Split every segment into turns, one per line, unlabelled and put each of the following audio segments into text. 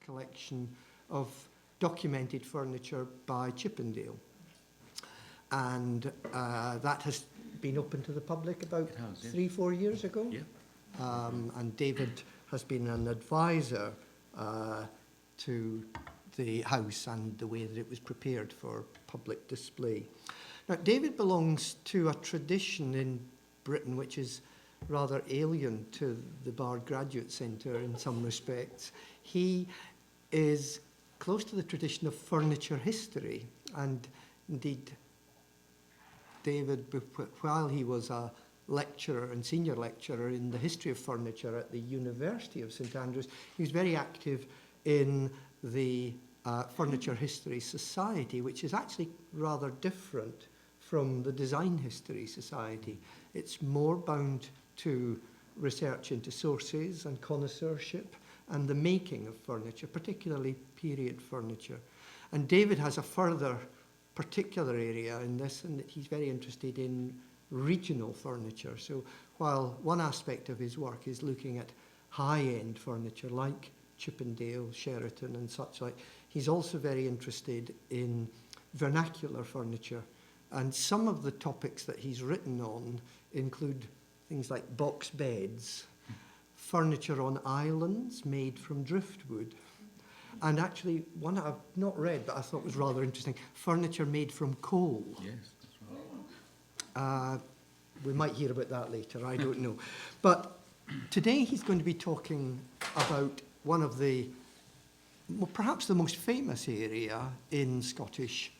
collection of documented furniture by Chippendale. And that has been open to the public about 3-4 years ago.
Yeah.
And David has been an advisor to the house and the way that it was prepared for public display. Now, David belongs to a tradition in Britain which is rather alien to the Bard Graduate Centre in some respects. He is close to the tradition of furniture history, and indeed David, while he was a lecturer and senior lecturer in the history of furniture at the University of St Andrews, he was very active in the Furniture History Society, which is actually rather different from the Design History Society. It's more bound to research into sources and connoisseurship and the making of furniture, particularly period furniture. And David has a further particular area in this, and that he's very interested in regional furniture. So while one aspect of his work is looking at high-end furniture like Chippendale, Sheraton and such like, he's also very interested in vernacular furniture. And some of the topics that he's written on include things like box beds, furniture on islands made from driftwood, and actually one I've not read but I thought was rather interesting, furniture made from coal.
Yes, that's right.
We might hear about that later, I don't know. But today he's going to be talking about one of the, well, perhaps the most famous area in Scottish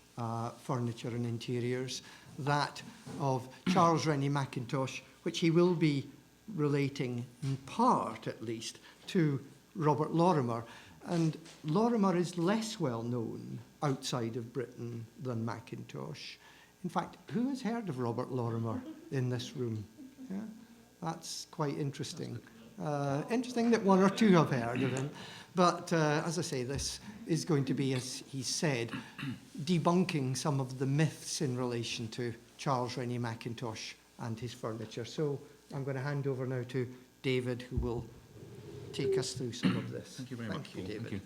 furniture and interiors, that of Charles Rennie Mackintosh, which he will be relating in part, at least, to Robert Lorimer. And Lorimer is less well known outside of Britain than Mackintosh. In fact, who has heard of Robert Lorimer in this room? Yeah? That's quite interesting. Interesting that one or two have heard of him. But as I say, this is going to be, as he said, debunking some of the myths in relation to Charles Rennie Mackintosh and his furniture. So I'm going to hand over now to David, who will take us through some of this.
Thank you very much, Paul.
David.
Thank you.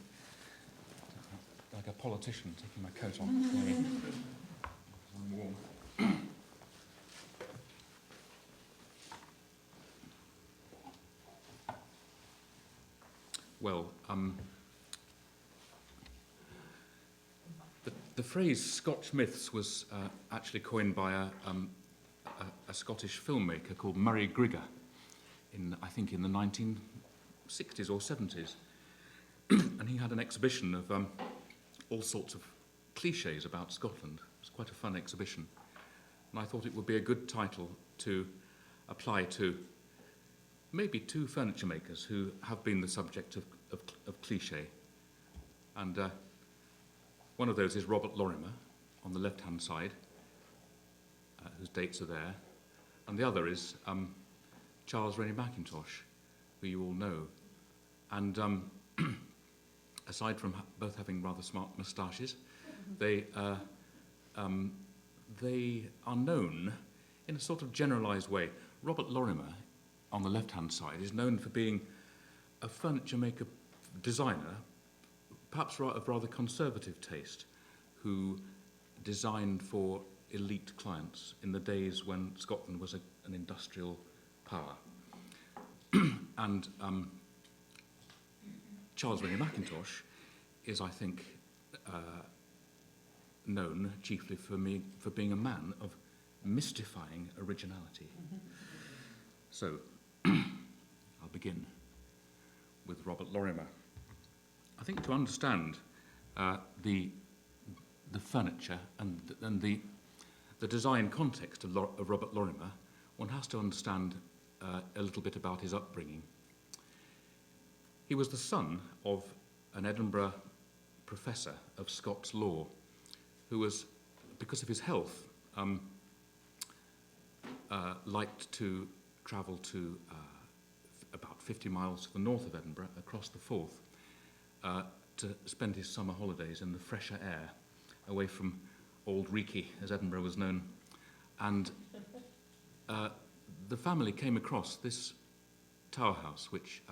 Like a politician taking my coat on. I'm warm. Well, the phrase Scotch myths was actually coined by a Scottish filmmaker called Murray Grigger I think in the 1960s or 70s. And he had an exhibition of all sorts of cliches about Scotland. It was quite a fun exhibition. And I thought it would be a good title to apply to maybe two furniture makers who have been the subject of cliche. And one of those is Robert Lorimer on the left-hand side, whose dates are there. And the other is Charles Rennie Mackintosh, who you all know. And aside from both having rather smart moustaches, they are known in a sort of generalised way. Robert Lorimer, on the left-hand side, is known for being a furniture maker, designer, perhaps of rather conservative taste, who designed for elite clients in the days when Scotland was an industrial power. And Charles Rennie Mackintosh is, I think, known chiefly for being a man of mystifying originality. So, I'll begin with Robert Lorimer. I think to understand the furniture and the design context of Robert Lorimer, one has to understand a little bit about his upbringing. He was the son of an Edinburgh professor of Scots law, who was, because of his health, liked to travel to about 50 miles to the north of Edinburgh, across the Forth, to spend his summer holidays in the fresher air, away from Old Reekie, as Edinburgh was known. And the family came across this tower house, which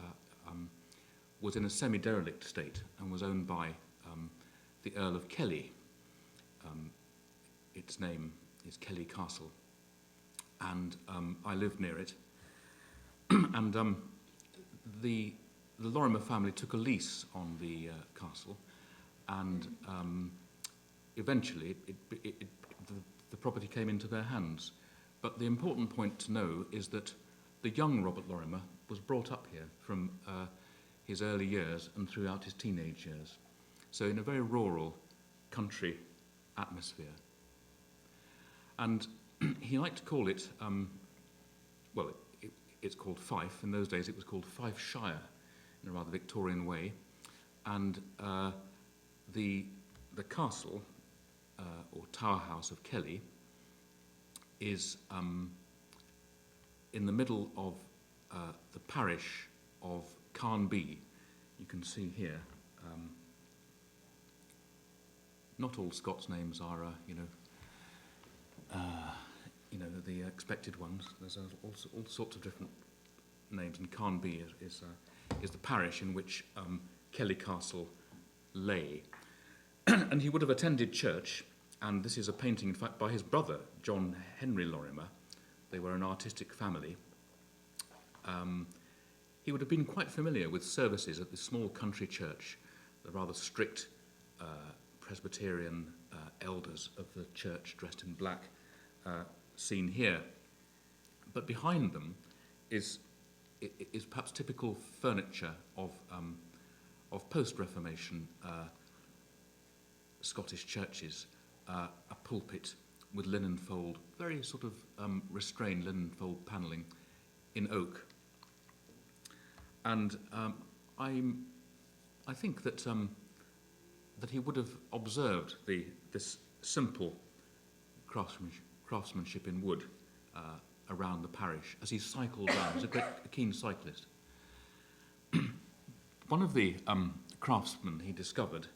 was in a semi-derelict state and was owned by the Earl of Kelly. Its name is Kelly Castle, and I lived near it. And the Lorimer family took a lease on the castle, and eventually the property came into their hands. But the important point to know is that the young Robert Lorimer was brought up here from his early years and throughout his teenage years. So in a very rural country atmosphere. And he liked to call it, it's called Fife. In those days it was called Fifeshire in a rather Victorian way. And the castle, or Tower House of Kelly, is in the middle of the parish of Carnby. You can see here, not all Scots names are, the expected ones. There's all sorts of different names, and Carnby is the parish in which Kelly Castle lay. And he would have attended church, and this is a painting, in fact, by his brother, John Henry Lorimer. They were an artistic family. He would have been quite familiar with services at this small country church, the rather strict Presbyterian elders of the church dressed in black, seen here. But behind them is perhaps typical furniture of post-Reformation Scottish churches, a pulpit with linen fold, very sort of restrained linen fold panelling in oak. And I think that he would have observed this simple craftsmanship in wood around the parish as he cycled down. He was a keen cyclist. One of the craftsmen he discovered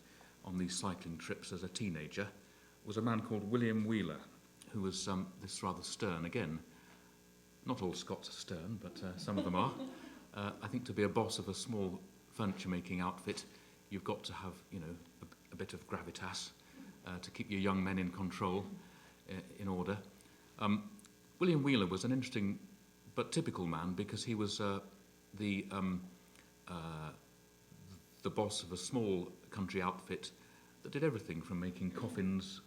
on these cycling trips as a teenager was a man called William Wheeler, who was this rather stern, again, not all Scots are stern, but some of them are. I think to be a boss of a small furniture-making outfit, you've got to have, a bit of gravitas to keep your young men in control, in order. William Wheeler was an interesting but typical man because he was the boss of a small country outfit that did everything from making coffins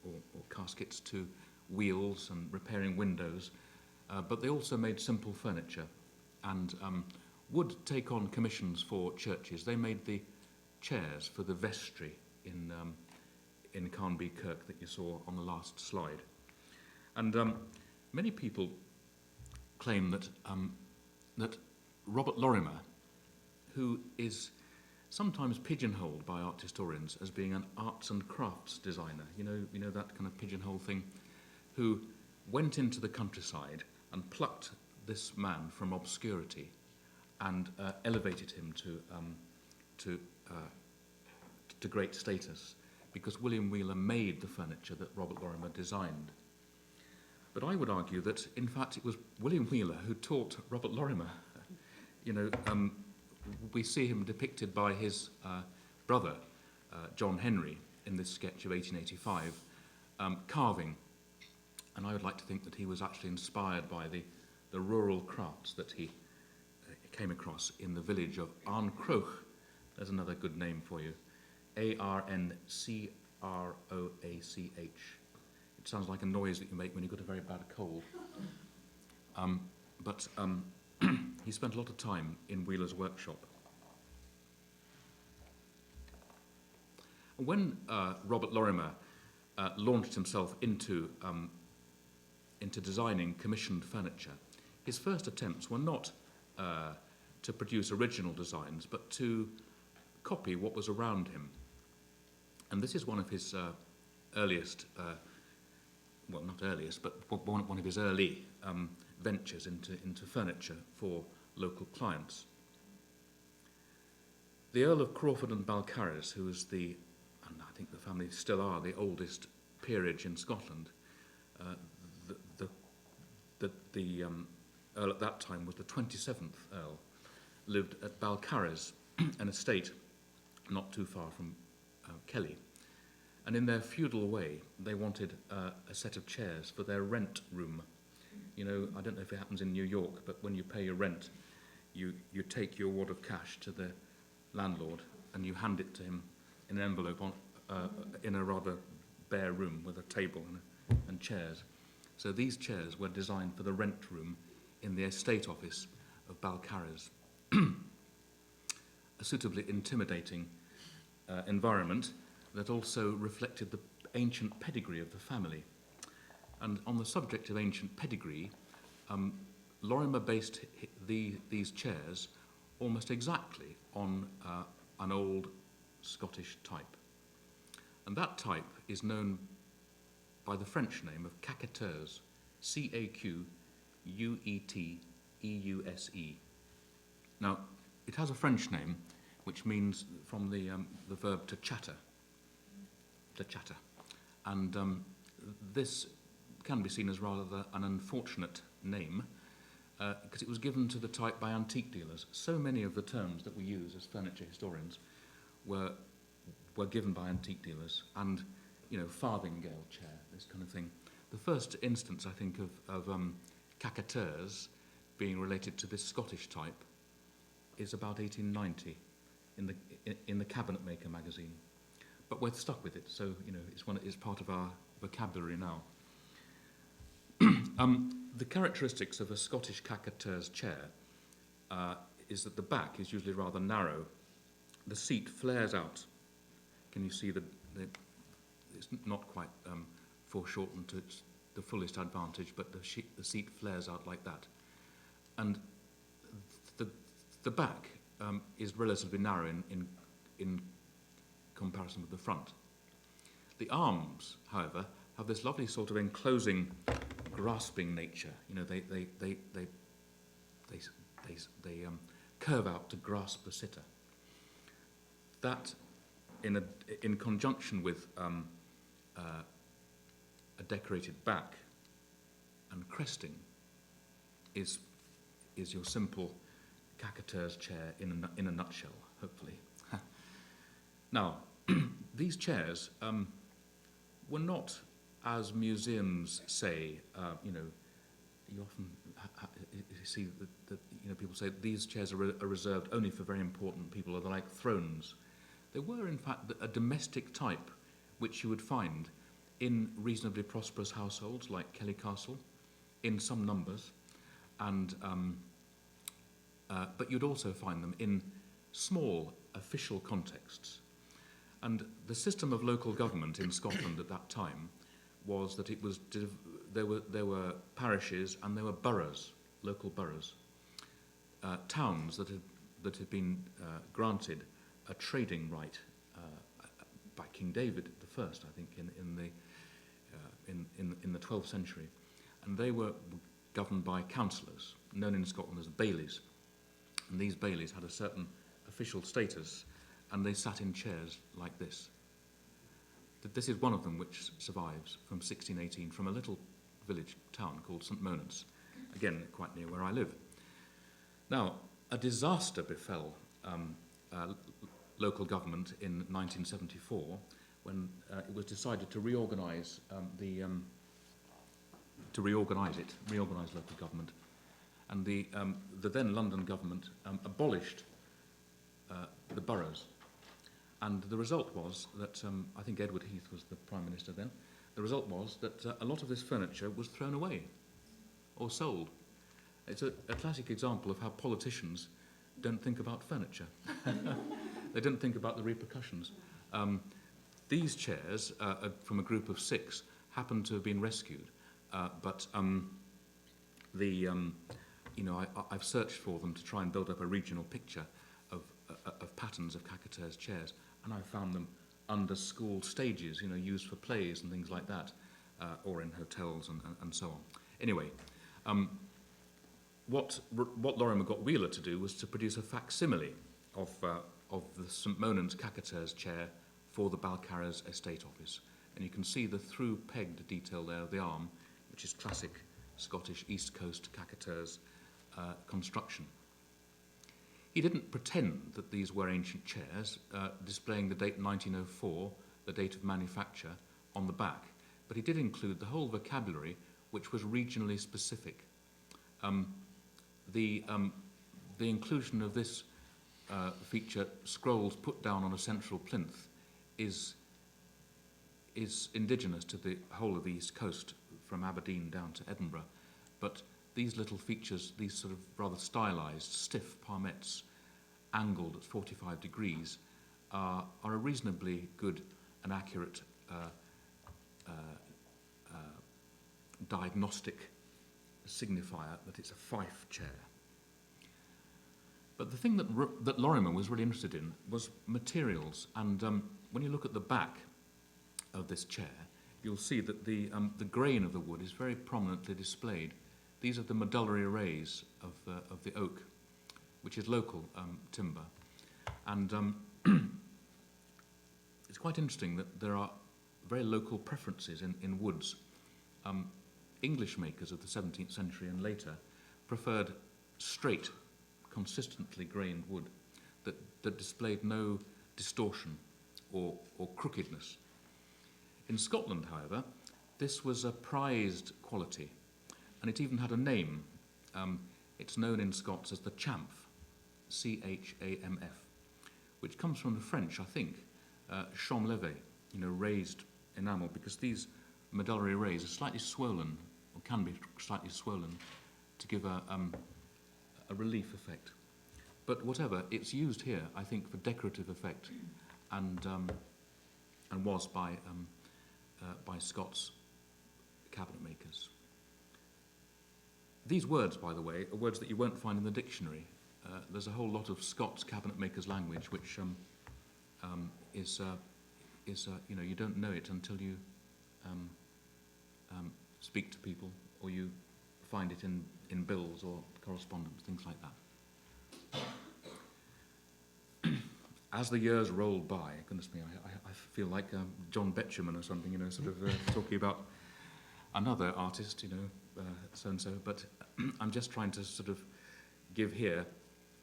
or caskets to wheels and repairing windows, but they also made simple furniture and would take on commissions for churches. They made the chairs for the vestry in Carnby Kirk that you saw on the last slide. And many people claim that Robert Lorimer, who is sometimes pigeonholed by art historians as being an arts and crafts designer, you know that kind of pigeonhole thing, who went into the countryside and plucked this man from obscurity and elevated him to great status, because William Wheeler made the furniture that Robert Lorimer designed. But I would argue that, in fact, it was William Wheeler who taught Robert Lorimer. We see him depicted by his brother, John Henry, in this sketch of 1885, carving. And I would like to think that he was actually inspired by the rural crafts that he came across in the village of Arncroach. There's another good name for you. Arncroach. It sounds like a noise that you make when you've got a very bad cold. But he spent a lot of time in Wheeler's workshop. When Robert Lorimer launched himself into designing commissioned furniture, his first attempts were not to produce original designs, but to copy what was around him. And this is one of his earliest, well, not earliest, but one of his early ventures into furniture for local clients. The Earl of Crawford and Balcarres, who was and I think the family still are, the oldest peerage in Scotland, the Earl at that time was the 27th Earl, lived at Balcarres an estate not too far from Kelly. And in their feudal way, they wanted a set of chairs for their rent room. You know, I don't know if it happens in New York, but when you pay your rent, you take your wad of cash to the landlord and you hand it to him in an envelope in a rather bare room with a table and chairs. So these chairs were designed for the rent room in the estate office of Balcarres. A suitably intimidating environment that also reflected the ancient pedigree of the family. And on the subject of ancient pedigree, Lorimer based these chairs almost exactly on an old Scottish type. And that type is known by the French name of Caqueteurs, Caqueteuse. Now, it has a French name, which means from the verb to chatter. And this can be seen as rather an unfortunate name, because it was given to the type by antique dealers. So many of the terms that we use as furniture historians were given by antique dealers, and, you know, farthingale chair, this kind of thing. The first instance, I think, of Caqueteurs being related to this Scottish type is about 1890 in the Cabinetmaker magazine. But we're stuck with it, so, you know, it's part of our vocabulary now. The characteristics of a Scottish Caqueteurs chair is that the back is usually rather narrow. The seat flares out. Can you see it's not quite foreshortened to the fullest advantage, but the seat flares out like that. And the back is relatively narrow in comparison with the front. The arms, however, have this lovely sort of enclosing, grasping nature. You know, they curve out to grasp the sitter. That, in conjunction with a decorated back and cresting, is your simple Caqueteurs chair in a nutshell, hopefully. Now, these chairs were not, as museums say, you know, you often see that you know, people say these chairs are reserved only for very important people, or they're like thrones. They were, in fact, a domestic type which you would find in reasonably prosperous households like Kelly Castle, in some numbers, and but you'd also find them in small official contexts. And the system of local government in Scotland at that time was that there were parishes and there were boroughs, local boroughs, towns that had been granted a trading right by King David I, I think, in the 12th century, and they were governed by councillors, known in Scotland as bailies, and these bailies had a certain official status, and they sat in chairs like this. This is one of them which survives from 1618 from a little village town called St Monans, again quite near where I live. Now, a disaster befell local government in 1974 when it was decided to reorganise local government, and the then London government abolished the boroughs. And the result was that, I think Edward Heath was the Prime Minister then, the result was that a lot of this furniture was thrown away or sold. It's a classic example of how politicians don't think about furniture. They don't think about the repercussions. These chairs, from a group of 6, happened to have been rescued, but you know, I've searched for them to try and build up a regional picture of patterns of Caqueteurs chairs, and I found them under school stages, you know, used for plays and things like that, or in hotels and so on. Anyway, what Lorimer got Wheeler to do was to produce a facsimile of the St Monans Caqueteurs chair for the Balcarres estate office, and you can see the through-pegged detail there of the arm, which is classic Scottish East Coast Caqueteurs construction. He didn't pretend that these were ancient chairs, displaying the date 1904, the date of manufacture, on the back, but he did include the whole vocabulary which was regionally specific. The inclusion of this feature, scrolls put down on a central plinth, is indigenous to the whole of the East Coast, from Aberdeen down to Edinburgh. But these little features, these sort of rather stylised, stiff palmettes, angled at 45 degrees, are a reasonably good and accurate diagnostic signifier that it's a fife chair. But the thing that Lorimer was really interested in was materials, and when you look at the back of this chair, you'll see that the grain of the wood is very prominently displayed. These are the medullary rays of the oak, which is local timber, and it's quite interesting that there are very local preferences in woods. English makers of the 17th century and later preferred straight, consistently grained wood that displayed no distortion or crookedness. In Scotland, however, this was a prized quality, and it even had a name. It's known in Scots as the chamf, C-H-A-M-F, which comes from the French, I think, champ-levé, raised enamel, because these medullary rays are slightly swollen, or can be slightly swollen, to give a relief effect. But whatever, it's used here, I think, for decorative effect, and was by Scots cabinet makers. These words, by the way, are words that you won't find in the dictionary. There's a whole lot of Scots cabinet makers' language which is you don't know it until you speak to people, or you find it in bills or correspondence, things like that. As the years rolled by, goodness me, I feel like John Betjeman or something, sort of talking about another artist, so-and-so, but I'm just trying to sort of give here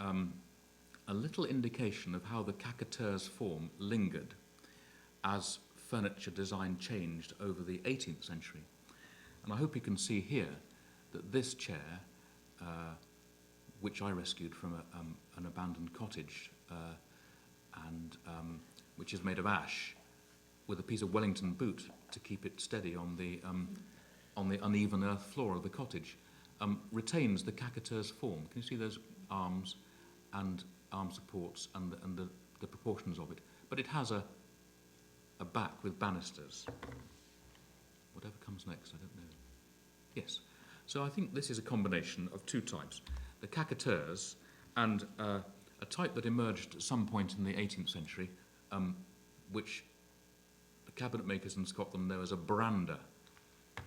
a little indication of how the caqueteur's form lingered as furniture design changed over the 18th century. And I hope you can see here that this chair, which I rescued from an abandoned cottage, and which is made of ash, with a piece of Wellington boot to keep it steady on the uneven earth floor of the cottage, retains the caqueteur's form. Can you see those arms and arm supports and the proportions of it? But it has a back with banisters. Whatever comes next, I don't know. Yes. So I think this is a combination of two types. The caqueteurs and a type that emerged at some point in the 18th century, which the cabinet makers in Scotland know as a brander.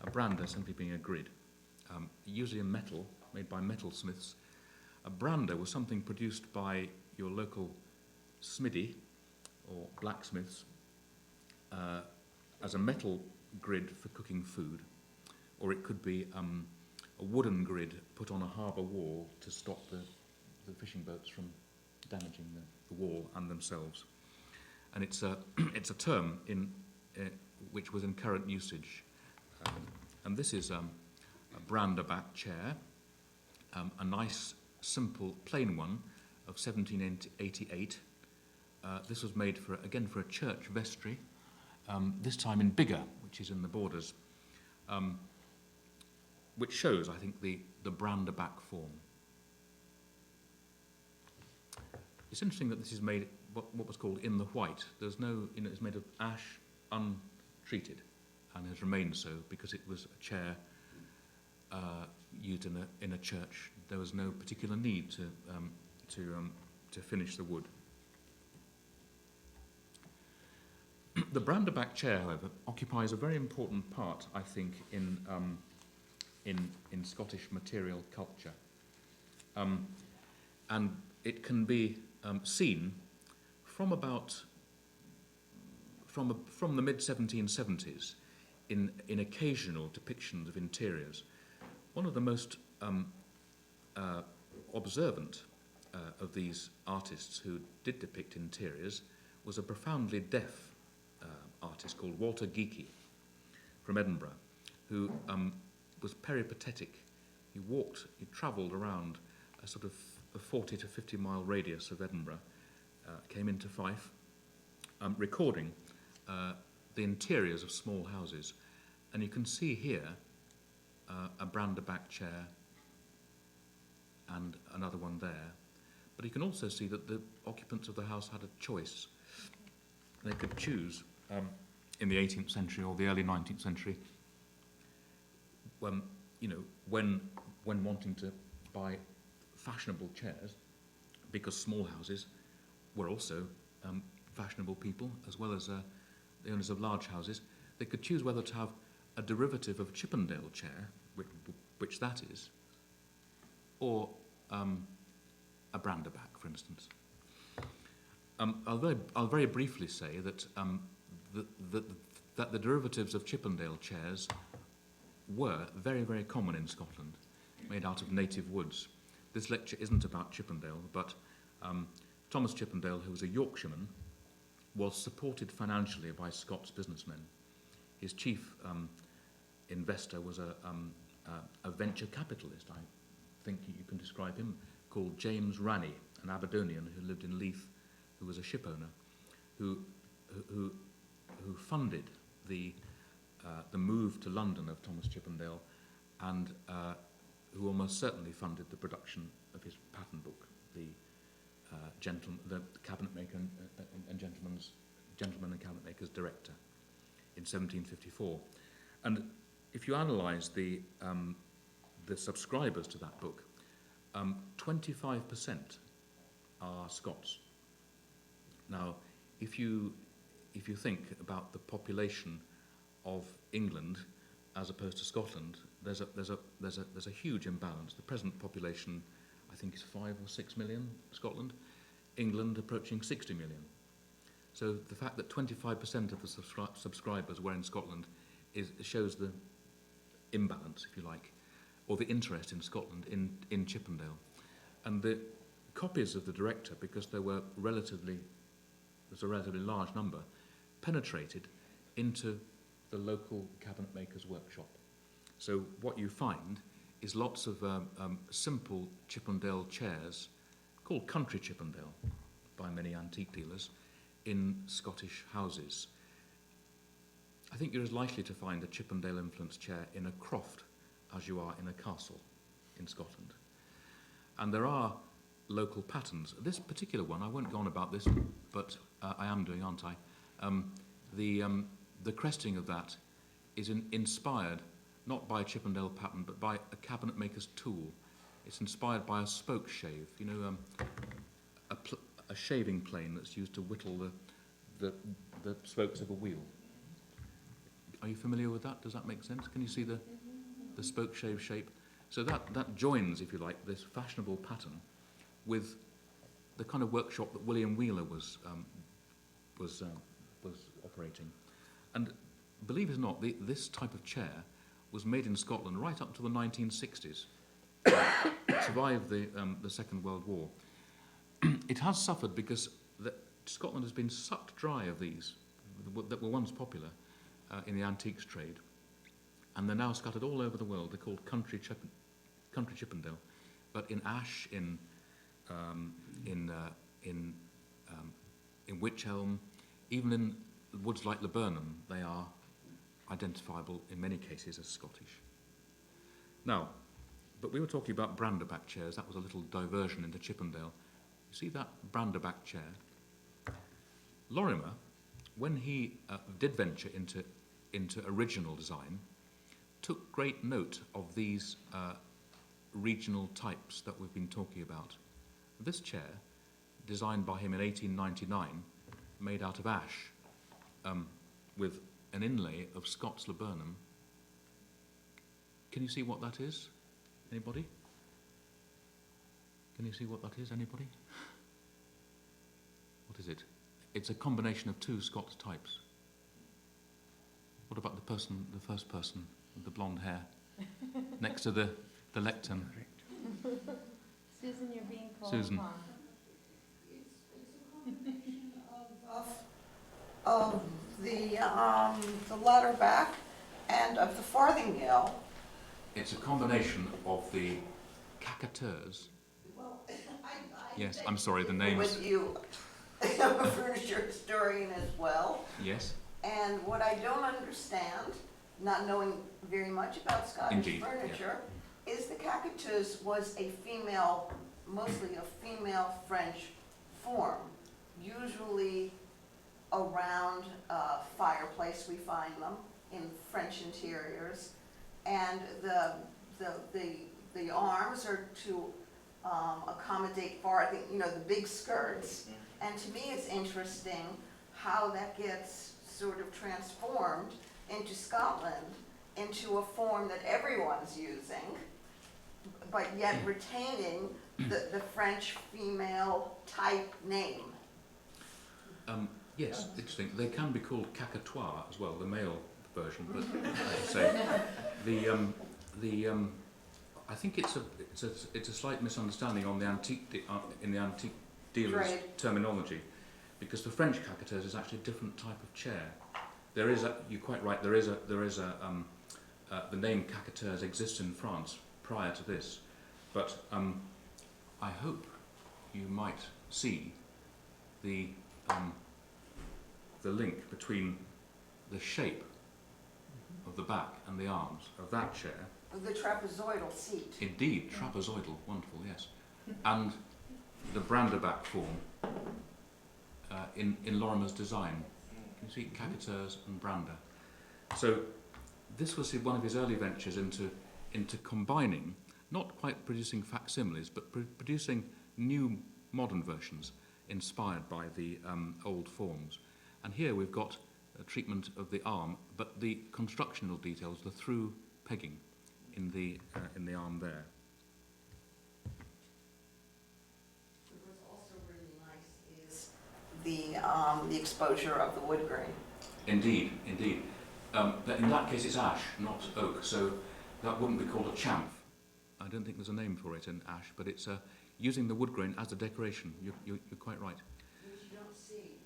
A brander simply being a grid, usually a metal, made by metalsmiths. A brander was something produced by your local smithy or blacksmiths as a metal grid for cooking food, or it could be a wooden grid put on a harbour wall to stop the fishing boats from damaging the wall and themselves. And it's a term which was in current usage. And this is a brander back chair, a nice, simple, plain one of 1788. This was made for a church vestry, this time in Biggar, which is in the Borders, which shows, I think, the brander back form. It's interesting that this is made what was called in the white. There's no, it's made of ash, untreated, and has remained so because it was a chair used in a church. There was no particular need to finish the wood. The brander back chair, however, occupies a very important part, I think, in Scottish material culture, and it can be seen from the mid-1770s in occasional depictions of interiors. One of the most observant of these artists who did depict interiors was a profoundly deaf artist called Walter Geekie from Edinburgh, who was peripatetic. He travelled around a sort of a 40 to 50 mile radius of Edinburgh, came into Fife, recording the interiors of small houses. And you can see here a Branderback chair and another one there. But you can also see that the occupants of the house had a choice. They could choose in the 18th century or the early 19th century, when wanting to buy fashionable chairs, because small houses were also fashionable people, as well as the owners of large houses, they could choose whether to have a derivative of Chippendale chair, which that is, or a Branderback, for instance. I'll very briefly say that that the derivatives of Chippendale chairs were very, very common in Scotland, made out of native woods. This lecture isn't about Chippendale, but Thomas Chippendale, who was a Yorkshireman, was supported financially by Scots businessmen. His chief investor was a venture capitalist, I think you can describe him, called James Rennie, an Aberdonian who lived in Leith, who was a ship owner, who funded the move to London of Thomas Chippendale, and who almost certainly funded the production of his pattern book, the Cabinetmaker and Gentleman and Cabinetmakers Director, in 1754. And if you analyse the subscribers to that book, 25% are Scots. Now, if you think about the population of England as opposed to Scotland, there's a huge imbalance. The present population, I think, is 5 or 6 million. Scotland, England approaching 60 million. So the fact that 25% of the subscribers were in Scotland shows the imbalance, if you like, or the interest in Scotland in Chippendale. And the copies of the Director, because there's a relatively large number, penetrated into the local cabinet maker's workshop. So what you find is lots of simple Chippendale chairs, called country Chippendale by many antique dealers, in Scottish houses. I think you're as likely to find a Chippendale influenced chair in a croft as you are in a castle in Scotland. And there are local patterns. This particular one, I won't go on about this, but I am doing, aren't I? The cresting of that is inspired not by a Chippendale pattern, but by a cabinet maker's tool. It's inspired by a spoke shave, a shaving plane that's used to whittle the spokes of a wheel. Are you familiar with that? Does that make sense? Can you see the spoke shave shape? So that joins, if you like, this fashionable pattern with the kind of workshop that William Wheeler was operating. And believe it or not, this type of chair was made in Scotland right up to the 1960s. It survived the Second World War. It has suffered because Scotland has been sucked dry of these that were once popular in the antiques trade, and they're now scattered all over the world. They're called country Chippendale, but in ash, in wych elm, even in woods like Laburnum, they are identifiable in many cases as Scottish. Now, but we were talking about Branderback chairs. That was a little diversion into Chippendale. You see that Branderback chair? Lorimer, when he did venture into original design, took great note of these regional types that we've been talking about. This chair, designed by him in 1899, made out of ash, with an inlay of Scots Laburnum. Can you see what that is? Anybody? Can you see what that is? Anybody? What is it? It's a combination of two Scots types. What about the first person with the blonde hair next to the lectern?
Susan, you're being called
Susan.
upon.
Of the ladder back and of the farthingale.
It's a combination of the cacateurs.
Well, I
Yes, I'm sorry, the names.
with you, I'm a furniture historian as well,
Yes,
and what I don't understand, not knowing very much about Scottish
Indeed,
furniture, is the cacateurs was a female, mostly a female French form, usually around a fireplace we find them in French interiors, and the arms are to accommodate farthing, you know, the big skirts. And to me, it's interesting how that gets sort of transformed into Scotland, into a form that everyone's using, but yet retaining the French female type name.
yes, interesting. They can be called cacatois as well, the male version. But I say I think it's a slight misunderstanding on the in the antique dealer's
Right.
terminology, because the French cacateurs is actually a different type of chair. There is you're quite right. There is the name cacateurs exists in France prior to this, but I hope you might see the link between the shape of the back and the arms of that chair.
The trapezoidal seat.
Indeed, trapezoidal, wonderful, yes. And the Branderback form in Lorimer's design. You see cacateurs and Brander. So this was one of his early ventures into combining, not quite producing facsimiles, but producing new modern versions inspired by the old forms. And here we've got a treatment of the arm, but the constructional details, the through pegging in the arm there.
What's also really nice is the exposure of the wood grain.
Indeed, indeed. But in that case it's ash, not oak, so that wouldn't be called a chamf. I don't think there's a name for it in ash, but it's using the wood grain as a decoration. You're quite right.
Which you don't see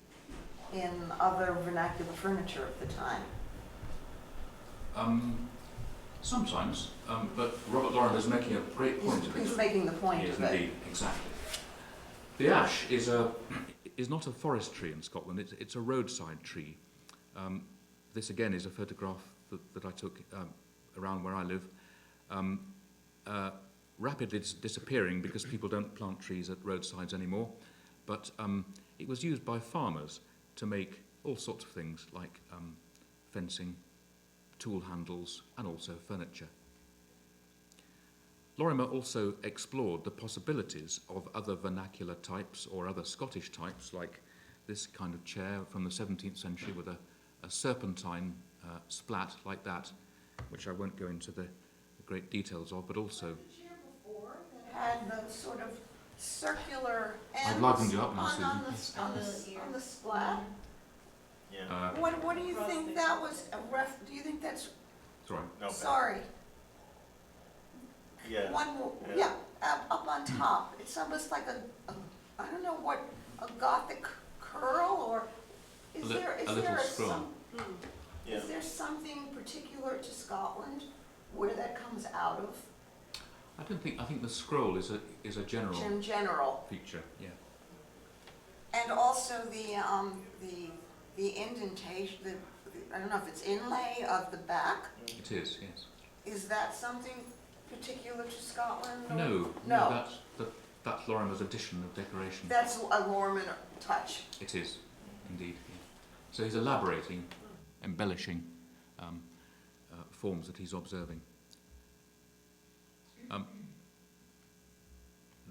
in other vernacular furniture of the time.
Sometimes, but Robert Lorimer is making a great point of it.
He's making the point
Yes,
of it.
indeed, exactly. The ash is not a forest tree in Scotland, it's a roadside tree. This again is a photograph that I took around where I live. Rapidly disappearing because people don't plant trees at roadsides anymore, but it was used by farmers to make all sorts of things like fencing, tool handles, and also furniture. Lorimer also explored the possibilities of other vernacular types or other Scottish types, like this kind of chair from the 17th century with a serpentine splat like that, which I won't go into the great details of, but also...
The chair before that had those sort of circular ends
I've livened you up now, Susan.
on the splat.
Yeah.
What do you think that was a ref? Do you think that's
Sorry.
No.
sorry?
Yeah.
One more,
Yeah.
up on top. It's almost like a I don't know what, a Gothic curl, or is there
little scroll.
Yeah.
Is there something particular to Scotland where that comes out of
I think the scroll is a general
in general?
feature, yeah.
And also the indentation, I don't know if it's inlay of the back.
It is, yes.
Is that something particular to Scotland? or-
No, that's Lorimer's addition of decoration.
That's a Lormer touch.
It is, indeed. Yeah. So he's elaborating, embellishing forms that he's observing.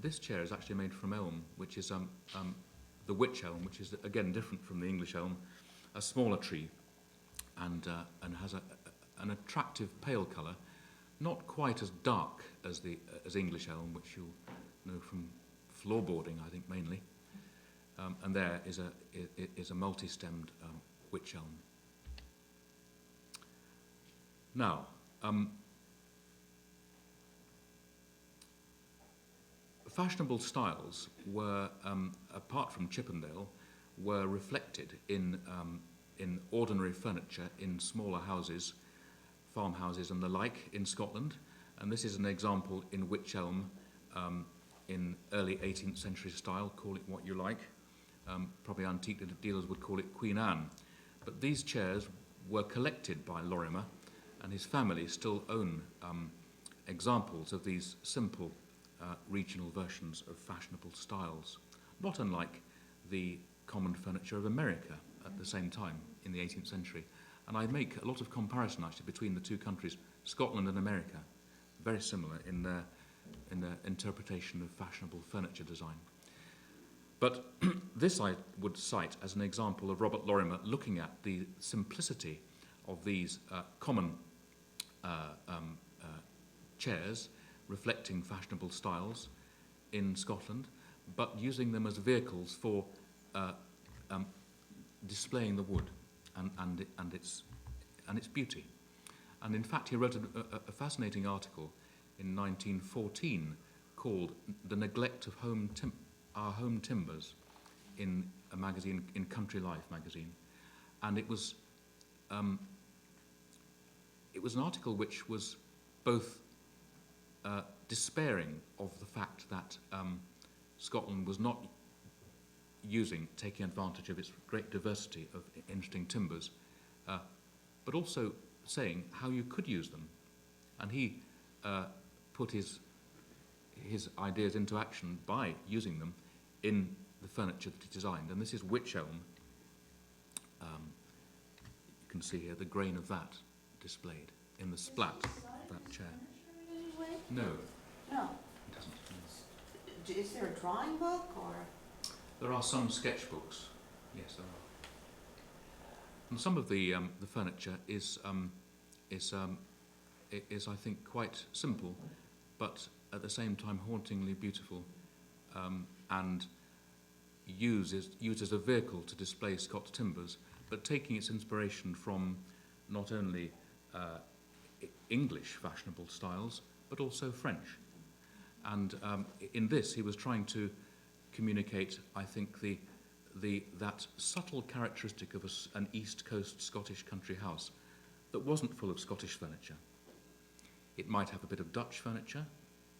This chair is actually made from elm, which is the wych elm, which is again different from the English elm, a smaller tree, and has an attractive pale colour, not quite as dark as English elm, which you'll know from floorboarding, I think mainly. And there is a multi-stemmed wych elm. Now, fashionable styles were, apart from Chippendale, were reflected in ordinary furniture in smaller houses, farmhouses and the like in Scotland. And this is an example in wych elm in early 18th century style, call it what you like. Probably antique dealers would call it Queen Anne. But these chairs were collected by Lorimer, and his family still own examples of these simple regional versions of fashionable styles, not unlike the common furniture of America at the same time in the 18th century. And I make a lot of comparison actually between the two countries, Scotland and America, very similar in their interpretation of fashionable furniture design. But this I would cite as an example of Robert Lorimer looking at the simplicity of these common chairs reflecting fashionable styles in Scotland, but using them as vehicles for displaying the wood and its beauty. And in fact, he wrote a fascinating article in 1914 called "The Neglect of Our Home Timbers" in a magazine, in Country Life magazine, and it was an article which was both despairing of the fact that Scotland was not taking advantage of its great diversity of interesting timbers, but also saying how you could use them. And he put his ideas into action by using them in the furniture that he designed. And this is wych elm. You can see here the grain of that displayed in the splat of that chair. No,
No.
it doesn't.
Is there a drawing book or?
There are some sketchbooks. Yes, there are. And some of the furniture is I think quite simple, but at the same time hauntingly beautiful, and used as a vehicle to display Scots timbers, but taking its inspiration from not only English fashionable styles, but also French. And in this, he was trying to communicate, I think, that subtle characteristic of an East Coast Scottish country house that wasn't full of Scottish furniture. It might have a bit of Dutch furniture,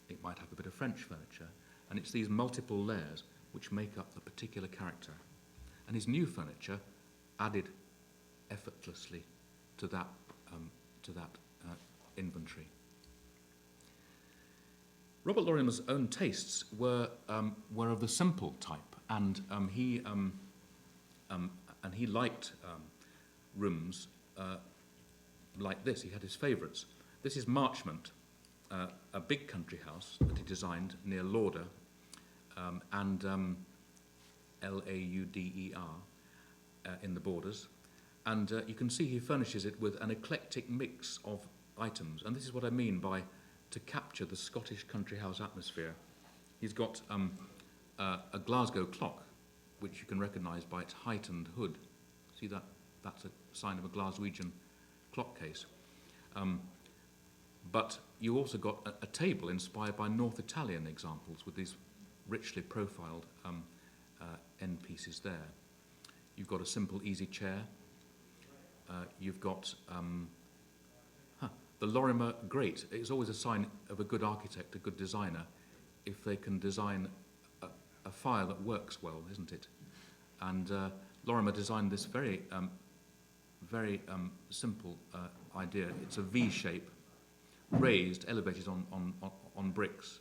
it might have a bit of French furniture, and it's these multiple layers which make up the particular character. And his new furniture added effortlessly to that inventory. Robert Lorimer's own tastes were of the simple type, and he liked rooms like this. He had his favourites. This is Marchment, a big country house that he designed near Lauder, and Lauder in the Borders. And you can see he furnishes it with an eclectic mix of items. And this is what I mean by to capture the Scottish country house atmosphere. He's got a Glasgow clock, which you can recognise by its heightened hood. See that? That's a sign of a Glaswegian clock case. But you also got a table inspired by North Italian examples with these richly profiled end pieces there. You've got a simple easy chair. You've got the Lorimer grate. It's always a sign of a good architect, a good designer, if they can design a fire that works well, isn't it? And Lorimer designed this very simple idea. It's a V shape, raised, elevated on bricks,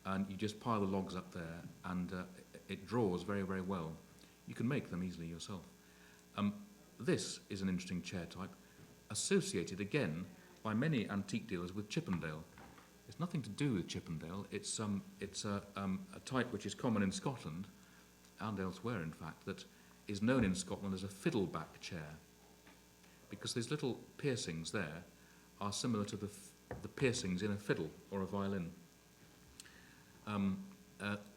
and you just pile the logs up there, and it draws very, very well. You can make them easily yourself. This is an interesting chair type, associated again by many antique dealers with Chippendale. It's nothing to do with Chippendale. It's a type which is common in Scotland and elsewhere, in fact, that is known in Scotland as a fiddleback chair, because these little piercings there are similar to the piercings in a fiddle or a violin.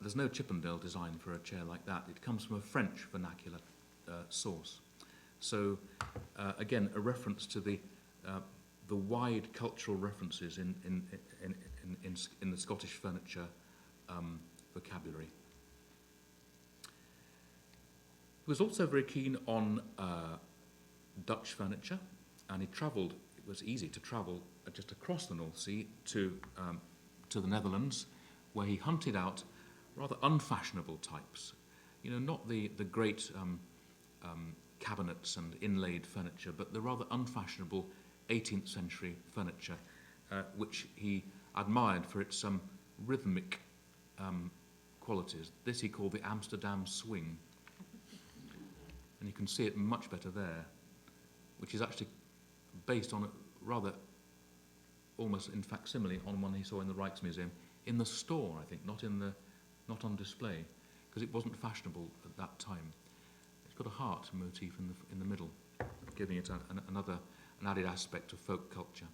There's no Chippendale design for a chair like that. It comes from a French vernacular source. So, again, a reference to the wide cultural references in the Scottish furniture vocabulary. He was also very keen on Dutch furniture, and he travelled. It was easy to travel just across the North Sea to the Netherlands, where he hunted out rather unfashionable types. Not the great cabinets and inlaid furniture, but the rather unfashionable 18th century furniture, which he admired for its rhythmic qualities. This he called the Amsterdam swing. And you can see it much better there, which is actually based on a rather, almost in facsimile, on one he saw in the Rijksmuseum, in the store, I think, not on display, because it wasn't fashionable at that time. It's got a heart motif in the middle, giving it an added aspect of folk culture.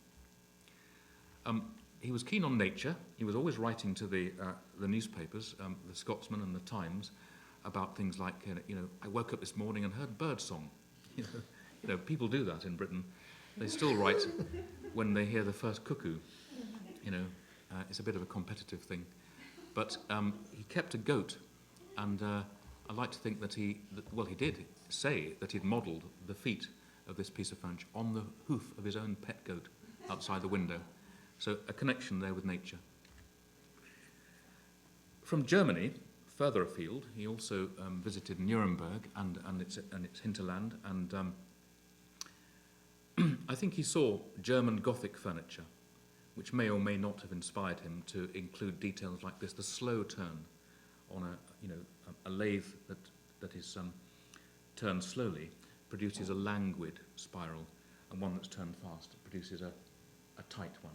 He was keen on nature. He was always writing to the newspapers, the Scotsman and the Times, about things like, I woke up this morning and heard birdsong. People do that in Britain. They still write when they hear the first cuckoo. It's a bit of a competitive thing. But he kept a goat, and I like to think that he did say that he'd modelled the feet of this piece of furniture on the hoof of his own pet goat outside the window. So a connection there with nature. From Germany, further afield, he also visited Nuremberg and its hinterland, and I think he saw German Gothic furniture, which may or may not have inspired him to include details like this: the slow turn on a lathe that is turned slowly produces a languid spiral, and one that's turned fast produces a tight one.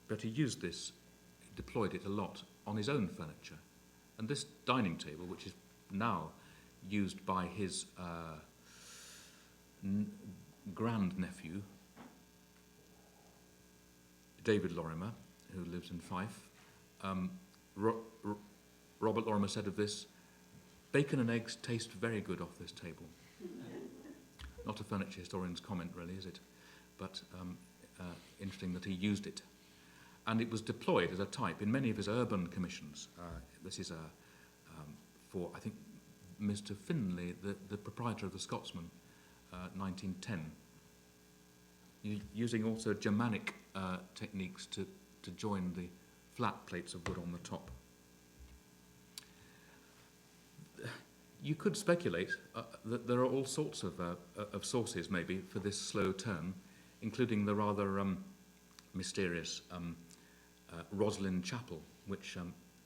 But he used this, deployed it a lot on his own furniture. And this dining table, which is now used by his grandnephew, David Lorimer, who lives in Fife. Robert Lorimer said of this, "Bacon and eggs taste very good off this table." Not a furniture historian's comment, really, is it? But interesting that he used it. And it was deployed as a type in many of his urban commissions. This is for, I think, Mr. Finlay, the proprietor of the Scotsman, 1910. Using also Germanic techniques to join the flat plates of wood on the top. You could speculate that there are all sorts of sources, maybe, for this slow turn, including the rather mysterious Rosslyn Chapel, which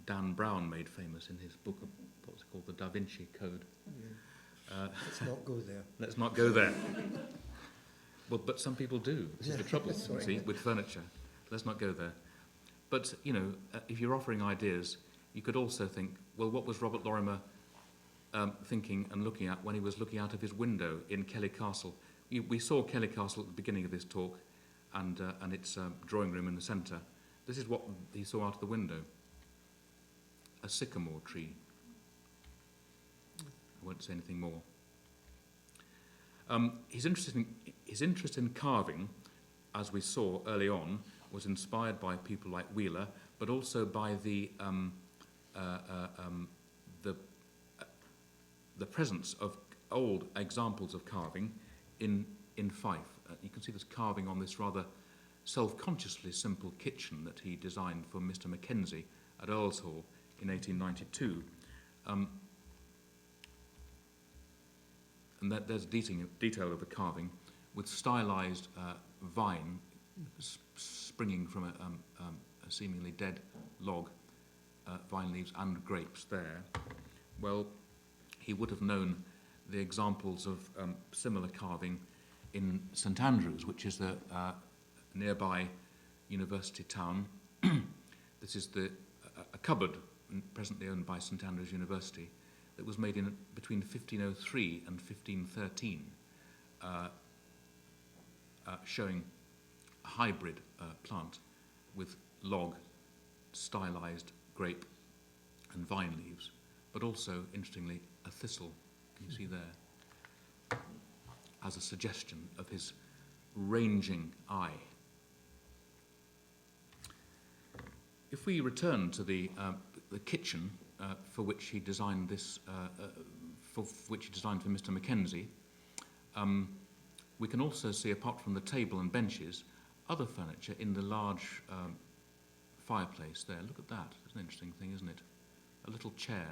Dan Brown made famous in his book of what's called the Da Vinci Code.
Let's not go there.
Let's not go there. Well, but some people do. This is the trouble, you see, with furniture. Let's not go there. But, if you're offering ideas, you could also think, well, what was Robert Lorimer thinking and looking at when he was looking out of his window in Kelly Castle? We saw Kelly Castle at the beginning of this talk, and its drawing room in the centre. This is what he saw out of the window. A sycamore tree. I won't say anything more. His interest in carving, as we saw early on, was inspired by people like Wheeler, but also by the presence of old examples of carving in Fife. You can see this carving on this rather self-consciously simple kitchen that he designed for Mr. Mackenzie at Earl's Hall in 1892. And there's detail of the carving with stylized vine springing from a seemingly dead log, vine leaves and grapes there. Well, he would have known the examples of similar carving in St Andrews, which is the nearby university town. This is a cupboard presently owned by St Andrews University that was made in between 1503 and 1513, showing a hybrid plant with log, stylized grape and vine leaves, but also, interestingly, a thistle, can you see there, as a suggestion of his ranging eye. if we return to the kitchen for which he designed this, for which he designed for Mr. Mackenzie, we can also see, apart from the table and benches, other furniture in the large fireplace there. Look at that. It's an interesting thing, isn't it? A little chair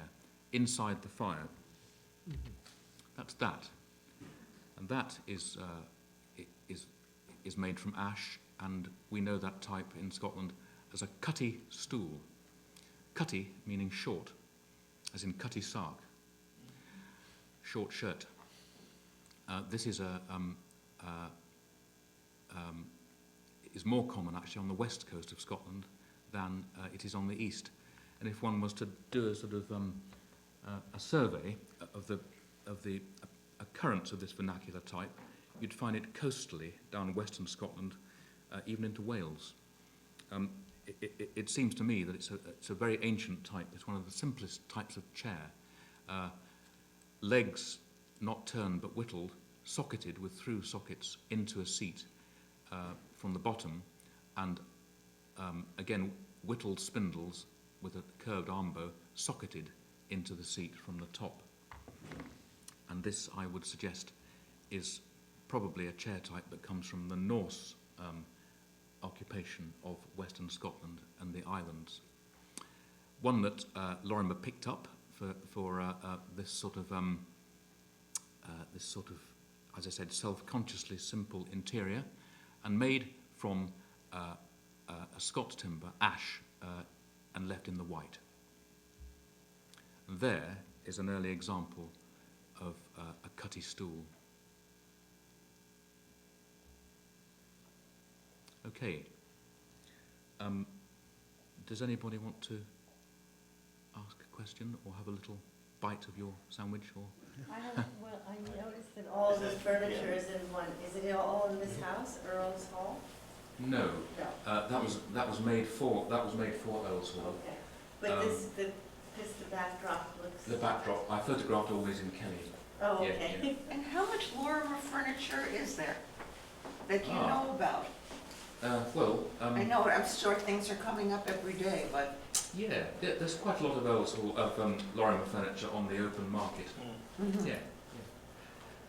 inside the fire. That's that. And that is made from ash, and we know that type in Scotland as a Kutty Stool. Kutty meaning short, as in Kutty Sark, short shirt. This is is more common actually on the west coast of Scotland than it is on the east. And if one was to do a sort of a survey of the occurrence of this vernacular type, you'd find it coastally down western Scotland, even into Wales. It seems to me that it's a very ancient type. It's one of the simplest types of chair. Legs not turned but whittled, socketed with through sockets into a seat from the bottom, and again whittled spindles with a curved arm bow socketed into the seat from the top. And this, I would suggest, is probably a chair type that comes from the Norse occupation of Western Scotland and the islands. One that Lorimer picked up for this sort of, as I said, self-consciously simple interior, and made from a Scots timber, ash, and left in the white. And there is an early example of a Kutty Stool. Okay. Does anybody want to ask a question or have a little bite of your sandwich? Or
I noticed that all the furniture is in one. Is it all in this house, Earl's Hall?
No.
No.
That was made for Earl's Hall.
Okay. But the backdrop looks.
The backdrop. I photographed all these in Kelly.
Oh,
Yeah,
okay.
yeah.
And how much Lorimer furniture is there that you know about? I know, I'm sure things are coming up every day, but...
Yeah, there's quite a lot of Earl's Hall, Lorimer furniture on the open market.
Mhm.
Yeah,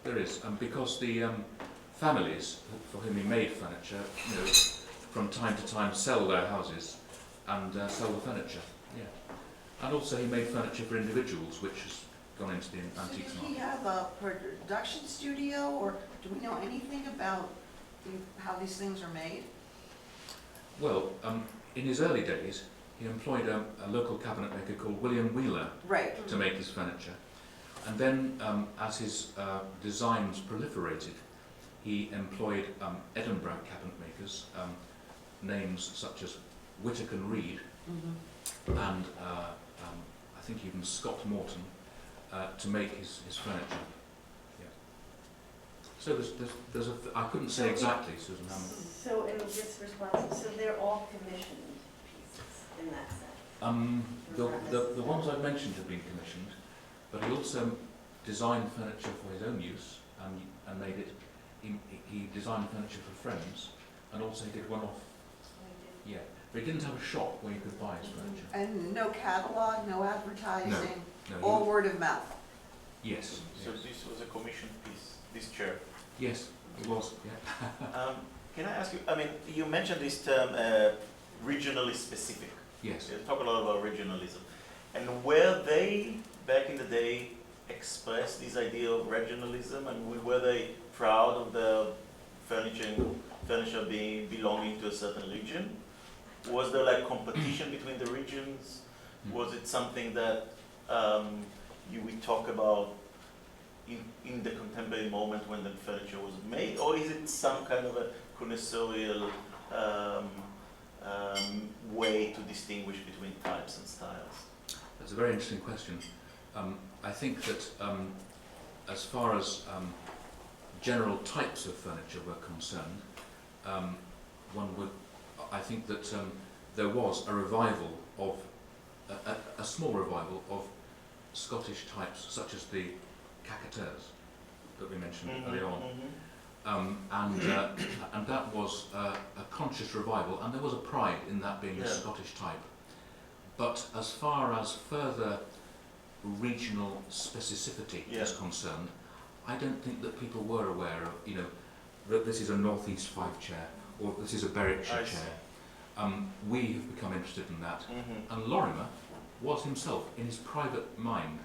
there is, because the families for whom he made furniture, from time to time sell their houses and sell the furniture. Yeah, and also he made furniture for individuals, which has gone into the antiques
So did he
market.
have a production studio, or do we know anything about how these things are made?
Well, in his early days, he employed a local cabinet maker called William Wheeler
Right.
to make his furniture. And then, as his designs proliferated, he employed Edinburgh cabinet makers, names such as Whittack and Reed,
Mhm.
and I think even Scott Morton, to make his furniture. Yeah. So there's I couldn't say exactly, Susan, how many.
So in this response, so they're all commissioned pieces in that sense?
The ones I've mentioned have been commissioned, but he also designed furniture for his own use and made it. He designed furniture for friends, and also he did one-off. Yeah, but he didn't have a shop where you could buy his furniture.
And no catalog, no advertising,
No,
all word of mouth?
yes.
So this was a commissioned piece, this chair.
Yes, it was. Yeah.
Can I ask you, I mean, you mentioned this term regionally specific.
Yes.
You talk a lot about regionalism. And were they, back in the day, express this idea of regionalism, and were they proud of the furniture belonging to a certain region? Was there like competition between the regions? Was it something that we talk about in the contemporary moment when the furniture was made, or is it some kind of a connoissorial way to distinguish between types and styles?
That's a very interesting question. I think that as far as general types of furniture were concerned, I think that there was a revival of, a small revival of Scottish types such as the cacateurs that we mentioned earlier on. And that was a conscious revival, and there was a pride in that being a Scottish type. But as far as further regional specificity
Yeah.
is concerned, I don't think that people were aware of, you know, that this is a North East 5 chair or this is a Berwickshire
I see.
chair. We have become interested in that.
Mm-hmm.
And Lorimer was himself, in his private mind,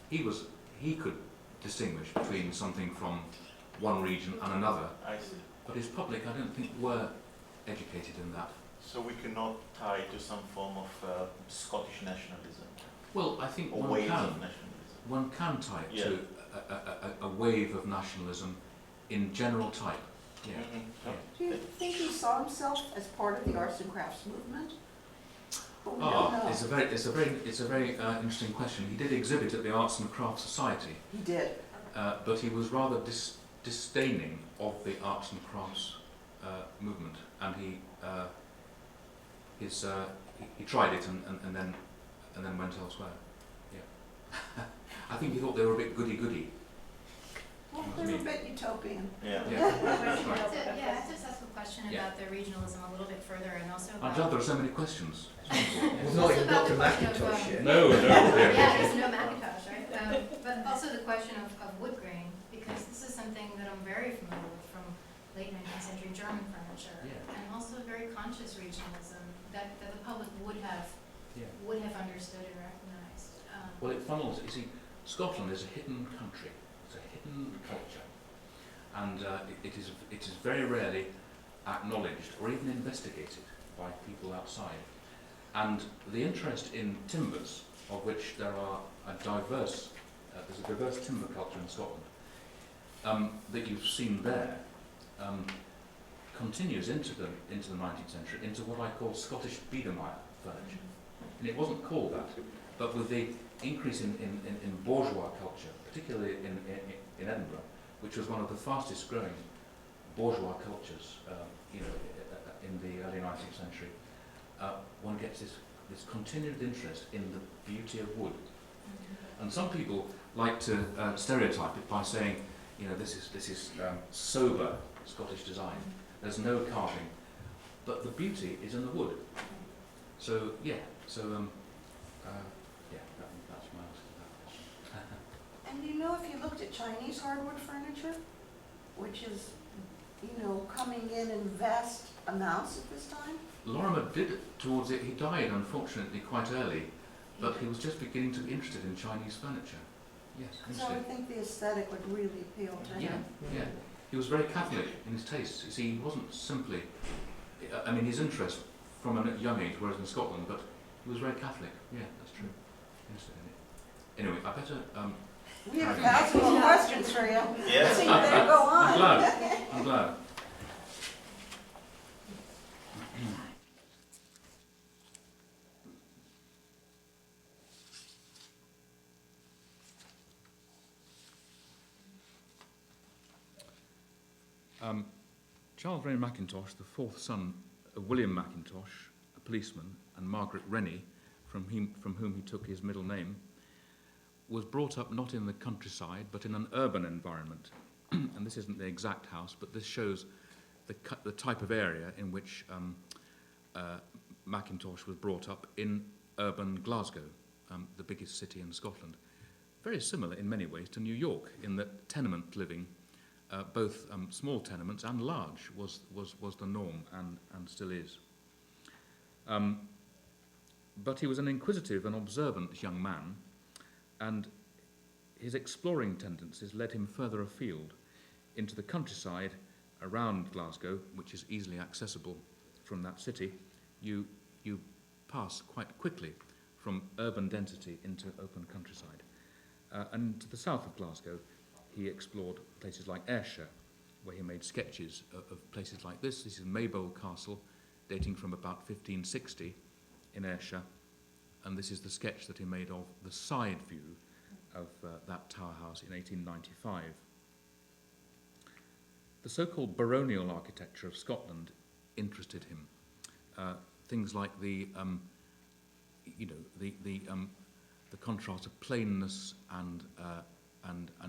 he could distinguish between something from one region and another,
I see.
but his public, I don't think, were educated in that.
So we cannot tie to some form of Scottish nationalism
Well, I think
or waves of nationalism.
one can tie it
Yeah.
to a wave of nationalism in general type. Yeah.
Mhm.
Yeah.
Do you think he saw himself as part of the arts and crafts movement? But we don't know.
It's a very interesting question. He did exhibit at the Arts and Crafts Society,
He did.
but he was rather disdaining of the arts and crafts movement, and he tried it and then went elsewhere. Yeah. I think he thought they were a bit goody-goody.
Well,
That's
they're a
me.
bit utopian.
Yeah.
Yeah.
I just ask a question
Yeah.
about the regionalism a little bit further, and also
I'm
about...
glad there are so many questions.
We've not even got to Mackintosh yet.
No.
Yeah, there's no Mackintosh, right? But also the question of wood grain, because this is something that I'm very familiar with from late 19th century German furniture,
Yeah.
and also very conscious regionalism that the public would have understood and recognized.
Well, it funnels. You see, Scotland is a hidden country. It's a hidden culture, and it is very rarely acknowledged or even investigated by people outside. And the interest in timbers, of which there are there's a diverse timber culture in Scotland, that you've seen there, continues into the 19th century, into what I call Scottish Biedermeier furniture. And it wasn't called that, but with the increase in bourgeois culture, particularly in Edinburgh, which was one of the fastest growing bourgeois cultures, in the early 19th century, one gets this continued interest in the beauty of wood. And some people like to stereotype it by saying, you know, this is sober Scottish design. There's no carving, but the beauty is in the wood. So that's my answer to that question.
And you know, if you looked at Chinese hardwood furniture, which is, coming in vast amounts at this time,
Lorimer did towards it. He died, unfortunately, quite early, but he was just beginning to be interested in Chinese furniture. Yes,
so I
interesting.
think the aesthetic would really appeal to
Yeah,
him.
yeah. He was very Catholic in his tastes. You see, he wasn't simply, his interest from a young age, whereas in Scotland, but he was very Catholic. Yeah, that's true. Interested in it. Anyway, I better...
We have 1,000 more questions for you.
Yeah.
So you better go on.
I'm glad. Charles Rennie Mackintosh, the fourth son of William Mackintosh, a policeman, and Margaret Rennie, from whom he took his middle name, was brought up not in the countryside but in an urban environment. And this isn't the exact house, but this shows the type of area in which Mackintosh was brought up in urban Glasgow, the biggest city in Scotland. Very similar in many ways to New York, in that tenement living, both small tenements and large, was the norm and still is. But he was an inquisitive and observant young man, and his exploring tendencies led him further afield into the countryside around Glasgow, which is easily accessible from that city. You pass quite quickly from urban density into open countryside. And to the south of Glasgow, he explored places like Ayrshire, where he made sketches of places like this. This is Maybole Castle, dating from about 1560 in Ayrshire, and this is the sketch that he made of the side view of that tower house in 1895. The so-called baronial architecture of Scotland interested him. Things like the contrast of plainness and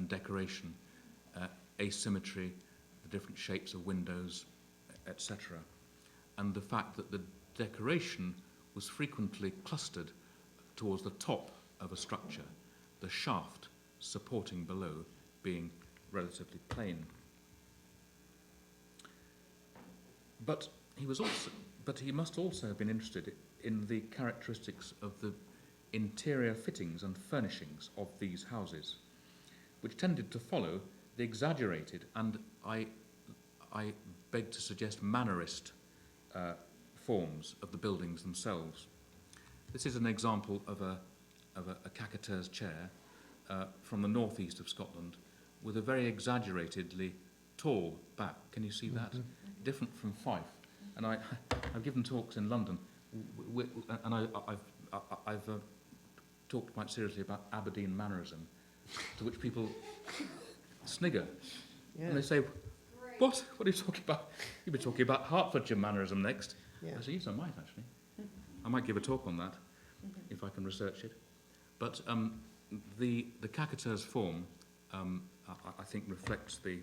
decoration, asymmetry, the different shapes of windows, etc. And the fact that the decoration was frequently clustered towards the top of a structure, the shaft supporting below being relatively plain. But he must also have been interested in the characteristics of the interior fittings and furnishings of these houses, which tended to follow the exaggerated and, I beg to suggest, Mannerist forms of the buildings themselves. This is an example of a Mackintosh chair from the northeast of Scotland with a very exaggeratedly tall back. Can you see that? Different from Fife. And I've given talks in London, and I've talked quite seriously about Aberdeen Mannerism, to which people snigger.
Yeah.
And they say, what? What are you talking about? You'll be talking about Hertfordshire Mannerism next.
Yeah.
I say, yes, I might actually. I might give a talk on that if I can research it. But the Mackintosh form, I think, reflects the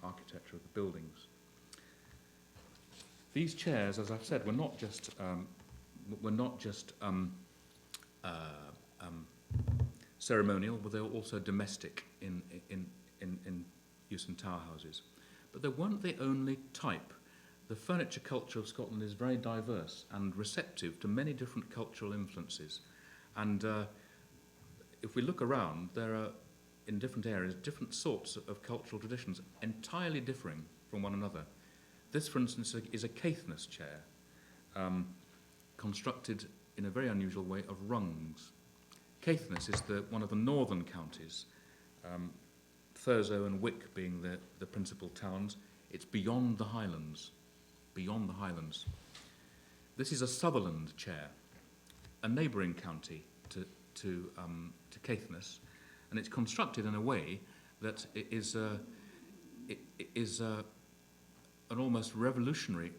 architecture of the buildings. These chairs, as I've said, were not just ceremonial, but they were also domestic in use in tower houses. But they weren't the only type. The furniture culture of Scotland is very diverse and receptive to many different cultural influences. And if we look around, there are, in different areas, different sorts of cultural traditions entirely differing from one another. This, for instance, is a Caithness chair, constructed in a very unusual way of rungs. Caithness is one of the northern counties, Thurso and Wick being the principal towns. It's beyond the Highlands, This is a Sutherland chair, a neighbouring county to Caithness, and it's constructed in a way that it is an almost revolutionary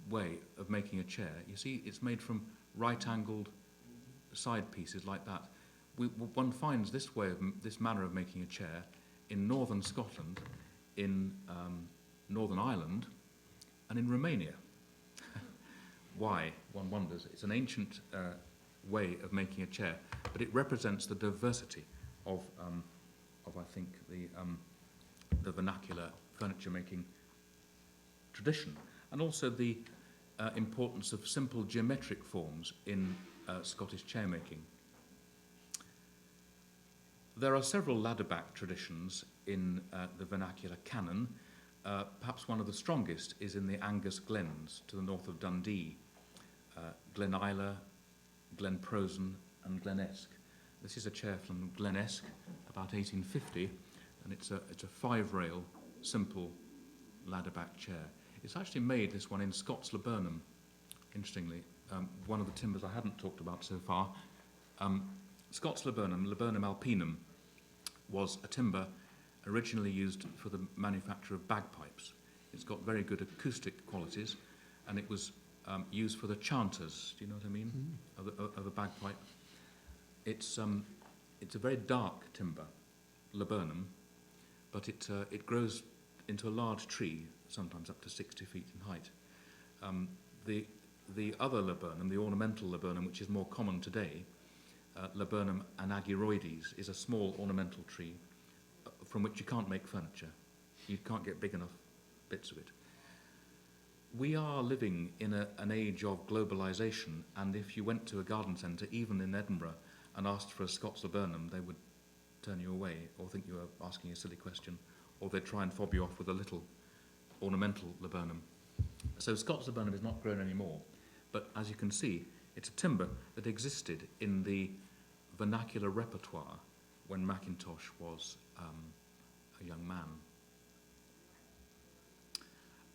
way of making a chair. You see, it's made from right-angled side pieces like that. One finds this manner of making a chair in northern Scotland, in Northern Ireland, and in Romania. Why? One wonders. It's an ancient way of making a chair, but it represents the diversity of I think, the vernacular furniture making tradition, and also the importance of simple geometric forms in Scottish chair making. There are several ladder-back traditions in the vernacular canon. Perhaps one of the strongest is in the Angus Glens to the north of Dundee, Glen Isla, Glen Prosen and Glen Esk. This is a chair from Glen Esk, about 1850, and it's a five-rail, simple ladder-back chair. It's actually made, this one, in Scots Laburnum, interestingly, one of the timbers I hadn't talked about so far. Scots Laburnum, Laburnum alpinum, was a timber originally used for the manufacture of bagpipes. It's got very good acoustic qualities, and it was used for the chanters, do you know what I mean, of a bagpipe. It's a very dark timber, laburnum, but it grows into a large tree, sometimes up to 60 feet in height. The other laburnum, the ornamental laburnum, which is more common today, Laburnum anagyroides, is a small ornamental tree from which you can't make furniture. You can't get big enough bits of it. We are living in an age of globalisation, and if you went to a garden centre, even in Edinburgh, and asked for a Scots laburnum, they would turn you away or think you were asking a silly question, or they'd try and fob you off with a little ornamental laburnum. So Scots laburnum is not grown anymore, but as you can see, it's a timber that existed in the vernacular repertoire when Mackintosh was a young man.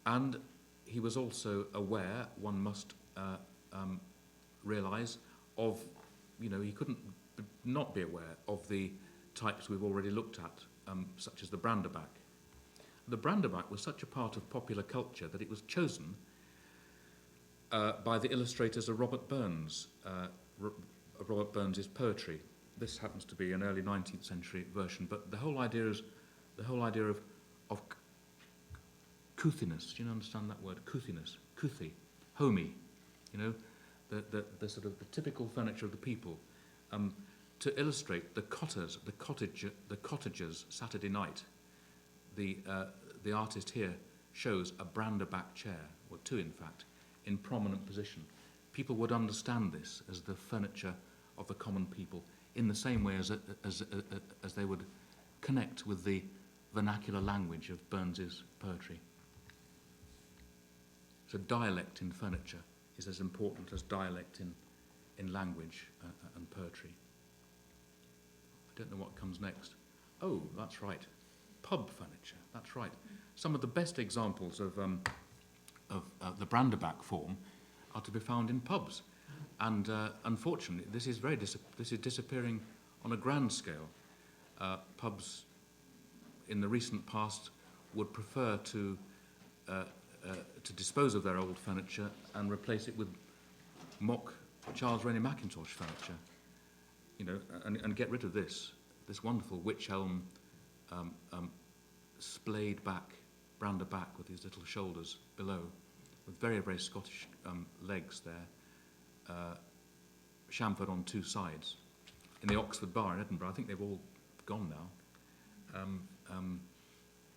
And he was also aware, one must realise, of, he couldn't not be aware of the types we've already looked at, such as the branderback. The branderback was such a part of popular culture that it was chosen by the illustrators of Robert Burns. Robert Burns' poetry. This happens to be an early 19th century version, but the whole idea of couthiness. Do you understand that word? Couthiness, couthi, homey. the sort of the typical furniture of the people, to illustrate the cottager's Saturday night. The artist here shows a brander-back chair, or two in fact, in prominent position. People would understand this as the furniture of the common people in the same way as they would connect with the vernacular language of Burns's poetry. So dialect in furniture is as important as dialect in language and poetry. I don't know what comes next. Oh, that's right. Pub furniture, that's right. Some of the best examples of the branderback form are to be found in pubs. And unfortunately, this is disappearing on a grand scale. Pubs in the recent past would prefer to dispose of their old furniture and replace it with mock Charles Rennie Mackintosh furniture, and get rid of this wonderful wych elm splayed back, brander back with these little shoulders below, with very, very Scottish legs there, chamfered on two sides. In the Oxford Bar in Edinburgh, I think they've all gone now.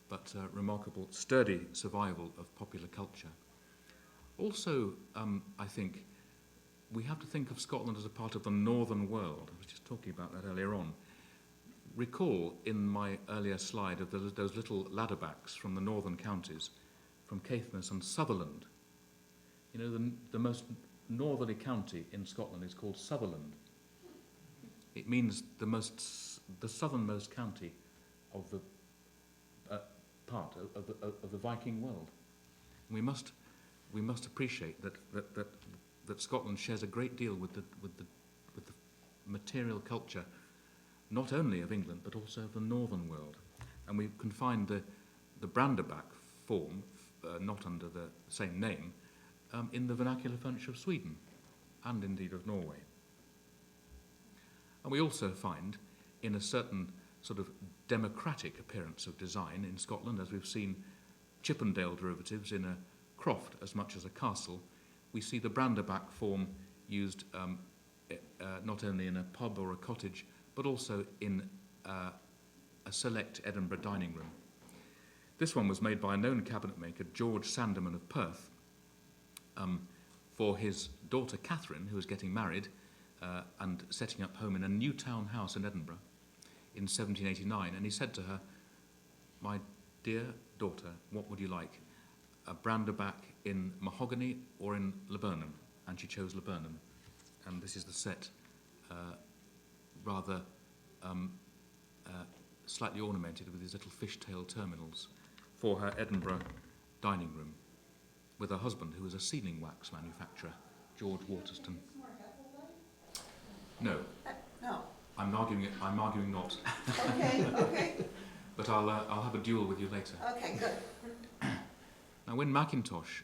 But remarkable, sturdy survival of popular culture. Also, I think, we have to think of Scotland as a part of the northern world. I was just talking about that earlier on. Recall in my earlier slide of those little ladderbacks from the northern counties, from Caithness and Sutherland. The most northerly county in Scotland is called Sutherland. It means the southernmost county of the part of the Viking world. And we must appreciate that Scotland shares a great deal with the material culture, not only of England but also of the northern world. And we can find the branderback form, not under the same name, in the vernacular furniture of Sweden and indeed of Norway. And we also find, in a certain sort of democratic appearance of design in Scotland, as we've seen Chippendale derivatives in a croft as much as a castle, we see the branderback form used not only in a pub or a cottage, but also in a select Edinburgh dining room. This one was made by a known cabinet maker, George Sandeman of Perth, for his daughter Catherine, who was getting married and setting up home in a new town house in Edinburgh in 1789. And he said to her, "My dear daughter, what would you like? A branderback in mahogany or in laburnum?" And she chose laburnum. And this is the set, rather slightly ornamented with these little fishtail terminals for her Edinburgh dining room, with her husband, who was a sealing wax manufacturer, George Waterston. No.
No.
I'm arguing not.
Okay.
But I'll have a duel with you later.
Okay, good.
Now, when Mackintosh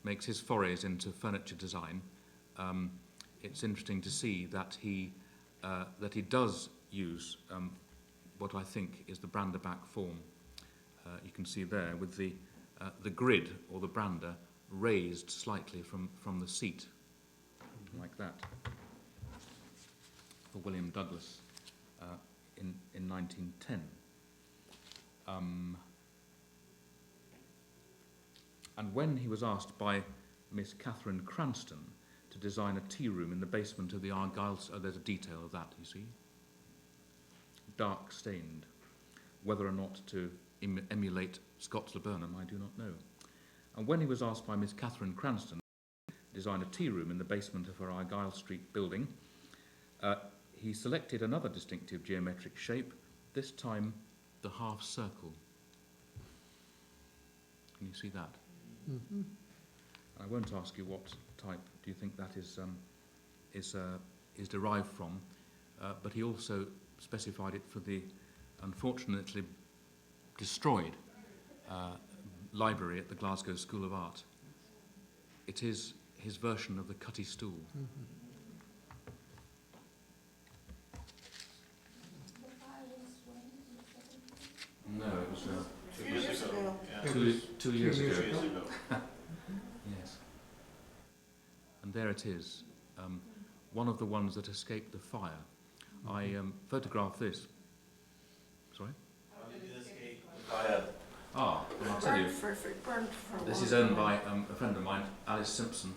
makes his forays into furniture design, it's interesting to see that he does use what I think is the branderback form. You can see there with the grid or the brander raised slightly from the seat, like that, for William Douglas in 1910. And when he was asked by Miss Catherine Cranston to design a tea room in the basement of the Argyle, there's a detail of that, you see, dark stained. Whether or not to emulate Scots laburnum, I do not know. And when he was asked by Miss Catherine Cranston to design a tea room in the basement of her Argyle Street building, he selected another distinctive geometric shape, this time the half circle. Can you see that?
Mm-hmm.
I won't ask you what type do you think that is derived from, but he also specified it for the unfortunately destroyed library at the Glasgow School of Art. It is his version of the Kutty Stool.
Mm-hmm.
No, it was
2 years ago. Yeah.
two years ago.
Years ago.
Yes. And there it is, one of the ones that escaped the fire. I photographed this. Sorry?
How did it escape the fire?
Well, I'll tell you.
Burned for
This is owned by a friend of mine, Alice Simpson,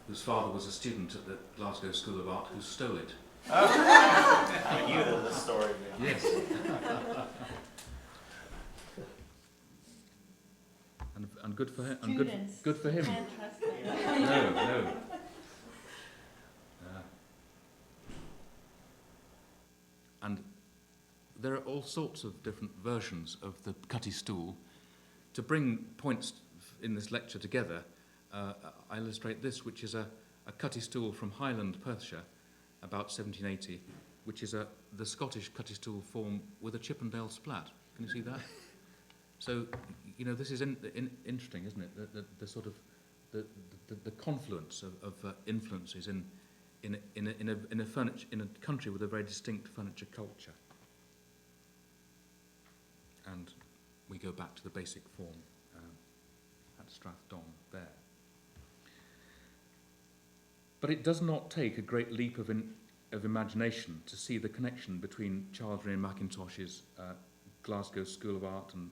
whose father was a student at the Glasgow School of Art, who stole it.
I knew there was a story behind
Yes. and good for him. And good for him.
Can't trust them.
No. And there are all sorts of different versions of the Kutty Stool. To bring points in this lecture together, I illustrate this, which is a Kutty Stool from Highland, Perthshire, about 1780, which is the Scottish Kutty Stool form with a Chippendale splat. Can you see that? So, this is interesting, isn't it? The sort of the confluence of influences in a country with a very distinct furniture culture. And we go back to the basic form at Strathdon there. But it does not take a great leap of imagination to see the connection between Charles Rennie Mackintosh's Glasgow School of Art and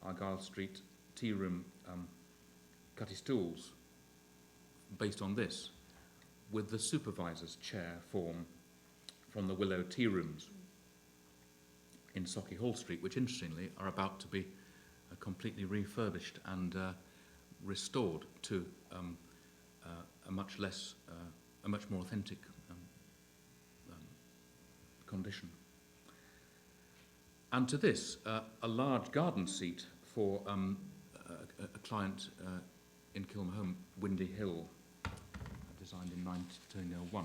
Argyle Street tea room Kutty Stools, based on this, with the supervisor's chair form from the Willow tea rooms in Socky Hall Street, which interestingly are about to be completely refurbished and restored to a much more authentic condition. And to this, a large garden seat for a client in Kilmaholm, Windy Hill, designed in 1901.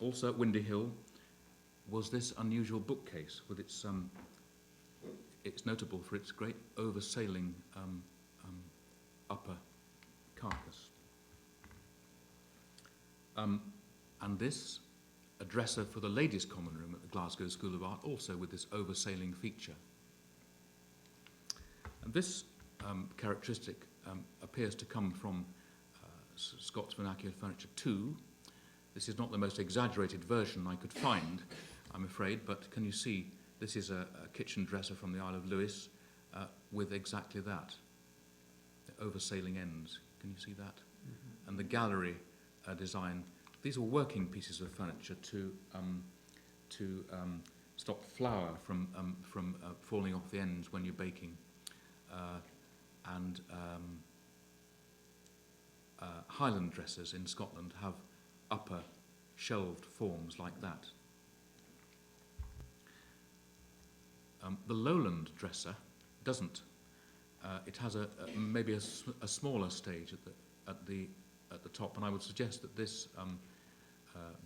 Also at Windy Hill was this unusual bookcase with its notable for its great oversailing upper carcass. And this, a dresser for the ladies' common room at the Glasgow School of Art, also with this oversailing feature. And this characteristic appears to come from Scots vernacular furniture 2. This is not the most exaggerated version I could find, I'm afraid, but can you see this is a kitchen dresser from the Isle of Lewis with exactly that, the oversailing ends. Can you see that? Mm-hmm. And the gallery design. These are working pieces of furniture to stop flour from falling off the ends when you're baking. And Highland dressers in Scotland have upper shelved forms like that. The lowland dresser doesn't. It has maybe a smaller stage at the top, and I would suggest that this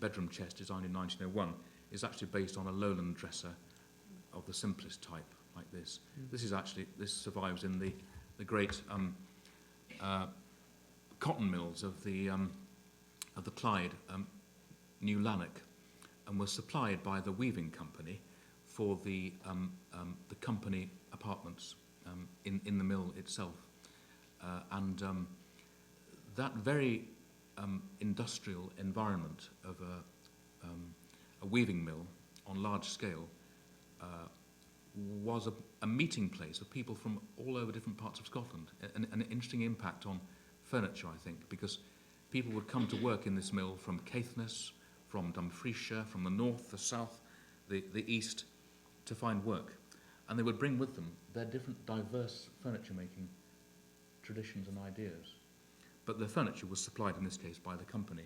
bedroom chest, designed in 1901, is actually based on a lowland dresser of the simplest type, like this. This survives in the great cotton mills of the Clyde, New Lanark, and was supplied by the weaving company for the company apartments in the mill itself, and that very industrial environment of a weaving mill on large scale was a meeting place of people from all over different parts of Scotland. An interesting impact on furniture, I think, because people would come to work in this mill from Caithness, from Dumfriesshire, from the north, the south, the east, to find work. And they would bring with them their different diverse furniture-making traditions and ideas. But the furniture was supplied, in this case, by the company.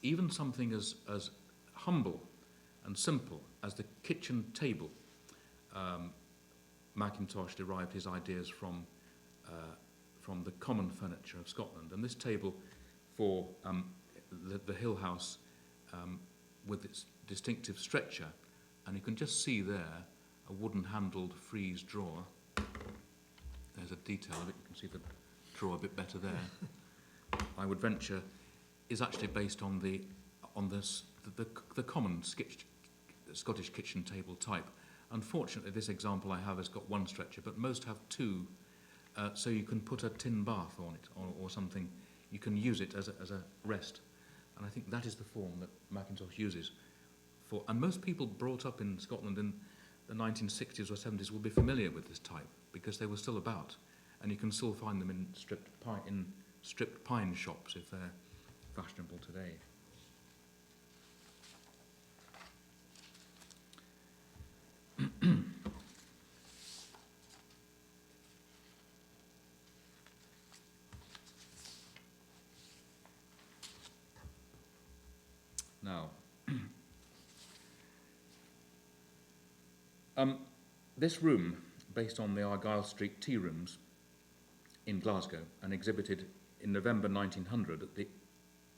Even something as humble and simple as the kitchen table, Mackintosh derived his ideas from the common furniture of Scotland. And this table for the Hill House with its distinctive stretcher, and you can just see there a wooden-handled frieze drawer. There's a detail of it. You can see the drawer a bit better there. I would venture is actually based on the common Scottish kitchen table type. Unfortunately, this example I have has got one stretcher, but most have two so you can put a tin bath on it or something. You can use it as a rest. And I think that is the form that Mackintosh uses. And most people brought up in Scotland in the 1960s or 70s will be familiar with this type because they were still about. And you can still find them in stripped pine shops if they're fashionable today. Now, this room, based on the Argyle Street tea rooms in Glasgow and exhibited in November 1900 at the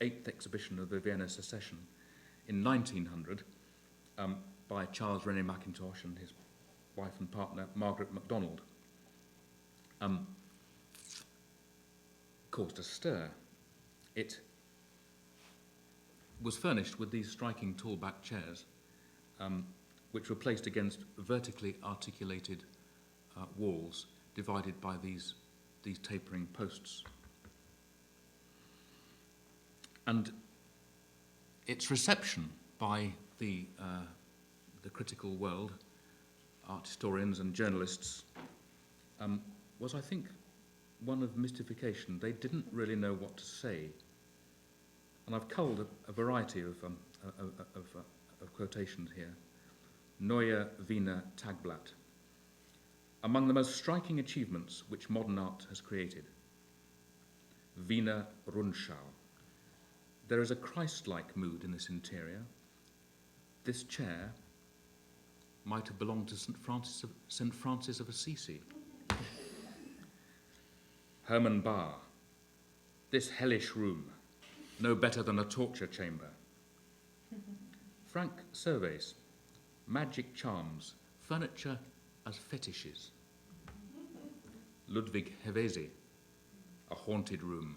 8th exhibition of the Vienna Secession in 1900 by Charles Rennie Mackintosh and his wife and partner Margaret MacDonald, caused a stir. It was furnished with these striking tall-back chairs, which were placed against vertically articulated walls divided by these tapering posts. And its reception by the critical world, art historians and journalists, was, I think, one of mystification. They didn't really know what to say. And I've culled a variety of quotations here. Neue Wiener Tagblatt. Among the most striking achievements which modern art has created. Wiener Rundschau. There is a Christ-like mood in this interior. This chair might have belonged to St. Francis of Assisi. Hermann Bahr. This hellish room, no better than a torture chamber. Frank Servais. Magic charms, furniture as fetishes. Ludwig Hevesi. A haunted room,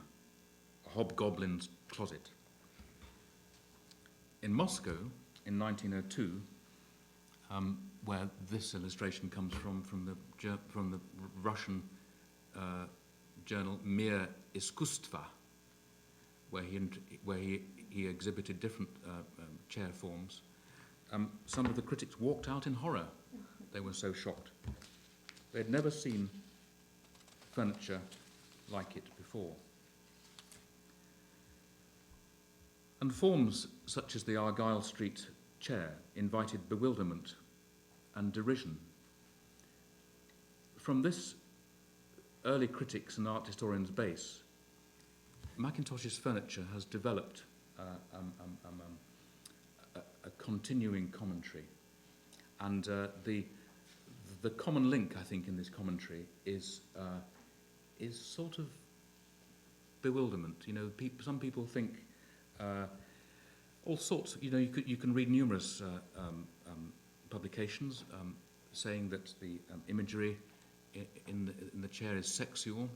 a hobgoblin's closet. In Moscow, in 1902, where this illustration comes from the Russian journal Mir Iskustva, where he exhibited different chair forms. Some of the critics walked out in horror. They were so shocked. They'd never seen furniture like it before. And forms such as the Argyle Street chair invited bewilderment and derision. From this early critics and art historians' base, Mackintosh's furniture has developed a continuing commentary. And the common link, I think, in this commentary is sort of bewilderment. You know, some people think all sorts. You know, you can read numerous publications saying that the imagery in the chair is sexual.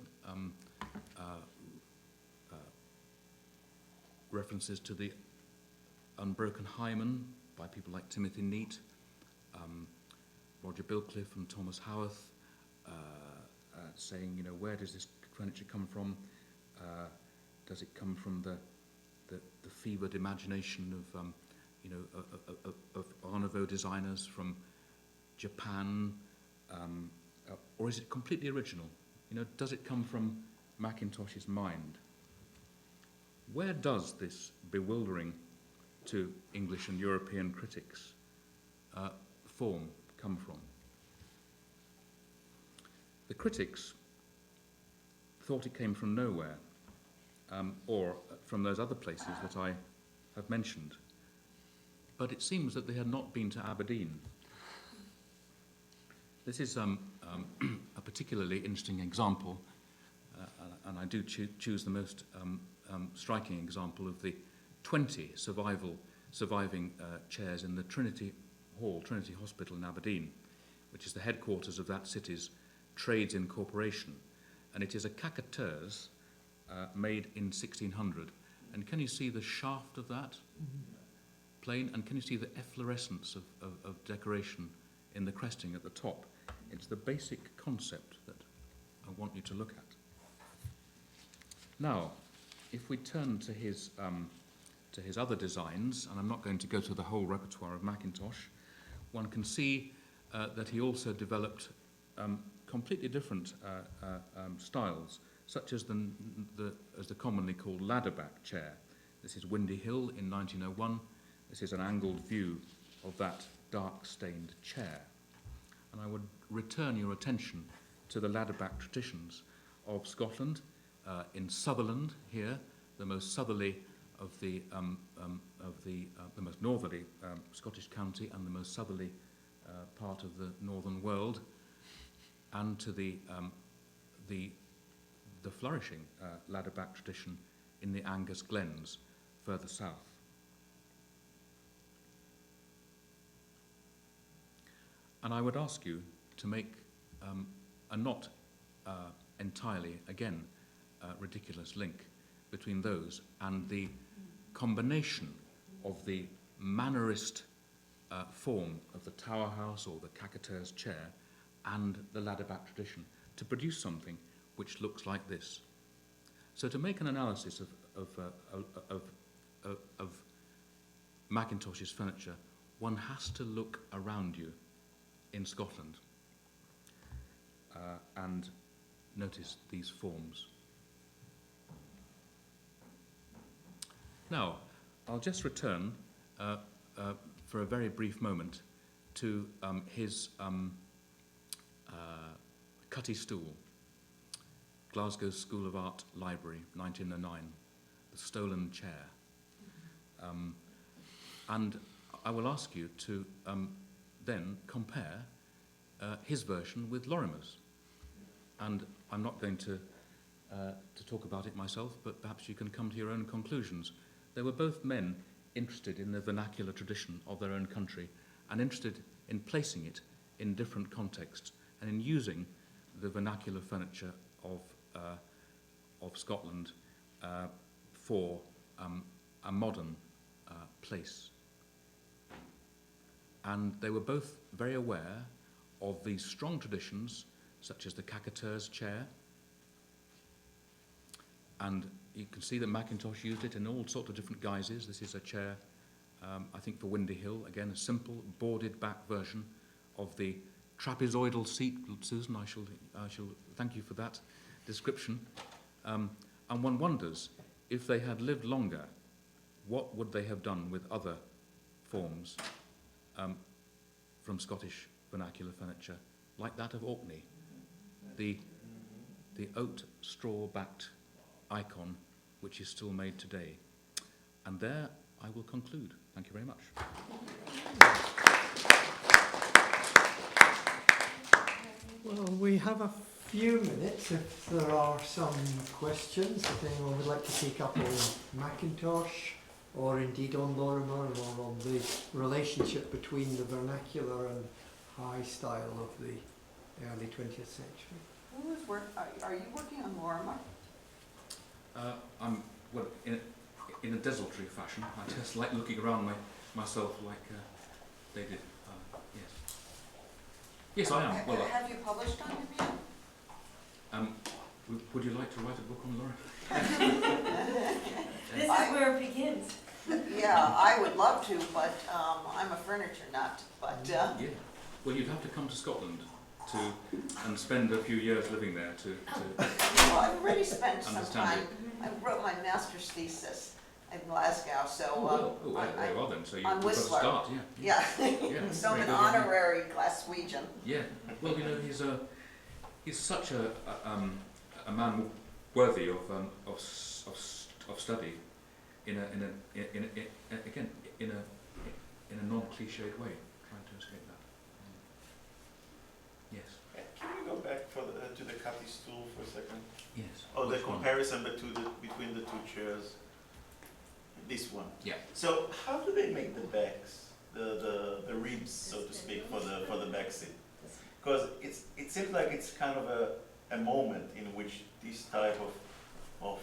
References to the unbroken hymen by people like Timothy Neate, Roger Bilcliffe and Thomas Howarth, saying, you know, where does this furniture come from? Does it come from the fevered imagination of of Art Nouveau designers from Japan, or is it completely original? You know, does it come from Mackintosh's mind? Where does this bewildering to English and European critics form come from? The critics thought it came from nowhere, or from those other places that I have mentioned. But it seems that they had not been to Aberdeen. This is a particularly interesting example, and I do choose the most striking example of the 20 surviving chairs in the Trinity Hospital in Aberdeen, which is the headquarters of that city's Trades Incorporation. And it is a cacateuse made in 1600. And can you see the shaft of that? Plain, and can you see the efflorescence of decoration in the cresting at the top? It's the basic concept that want you to look at. Now, if we turn to his other designs, and I'm not going to go through the whole repertoire of Mackintosh, one can see that he also developed completely different styles, such as the commonly called ladderback chair. This is Windy Hill in 1901. This is an angled view of that dark-stained chair. And I would return your attention to the ladderback traditions of Scotland. In Sutherland here, the most southerly of the most northerly Scottish county and the most southerly part of the northern world, and to the flourishing ladderback tradition in the Angus Glens further south. And I would ask you to make a not entirely, again, ridiculous link between those and the combination of the Mannerist form of the tower house or the caqueteur's chair and the ladderback tradition to produce something which looks like this. So to make an analysis of Mackintosh's furniture, one has to look around you in Scotland and notice these forms. Now, I'll just return for a very brief moment to his Kutty Stool, Glasgow School of Art Library, 1909, the stolen chair. And I will ask you to then compare his version with Lorimer's. And I'm not going to talk about it myself, but perhaps you can come to your own conclusions. They were both men interested in the vernacular tradition of their own country and interested in placing it in different contexts and in using the vernacular furniture of Scotland for a modern place. And they were both very aware of these strong traditions, such as the caqueteur's chair. And you can see that Mackintosh used it in all sorts of different guises. This is a chair, I think, for Windy Hill. Again, a simple boarded back version of the trapezoidal seat. Susan, I shall thank you for that description. And one wonders, if they had lived longer, what would they have done with other forms from Scottish vernacular furniture, like that of Orkney, the oat straw-backed icon which is still made today. And there I will conclude. Thank you very much.
Well, we have a few minutes if there are some questions, if anyone would like to take up on Mackintosh, or indeed on Lorimer, or on the relationship between the vernacular and high style of the early 20th century.
Are you working on Lorimer?
I'm, well, in a desultory fashion. I just like looking around myself like they did. Yes. Yes, I am. Well,
have you published on him yet?
would you like to write a book on Lorimer?
This is where it begins.
Yeah, I would love to, but I'm a furniture nut. But
yeah. Well, you'd have to come to Scotland and spend a few years living there to
well, I've already spent some
understand
time.
it.
I wrote my master's thesis in Glasgow, so
very well then. So you've
on
got to
Whistler.
start,
yeah.
Yeah,
So I'm
very
an
good,
honorary Glaswegian.
Yeah. Well, you know, he's such a man worthy of study in a non-cliched way, trying to escape that. Yes.
Can we go back to the Kutty Stool for a second?
Yes.
Oh, the
Which one?
comparison between the two chairs. This one.
Yeah.
So how do they make the backs, the ribs, so to speak, for the back seat? Because it seems like it's kind of a moment in which this type of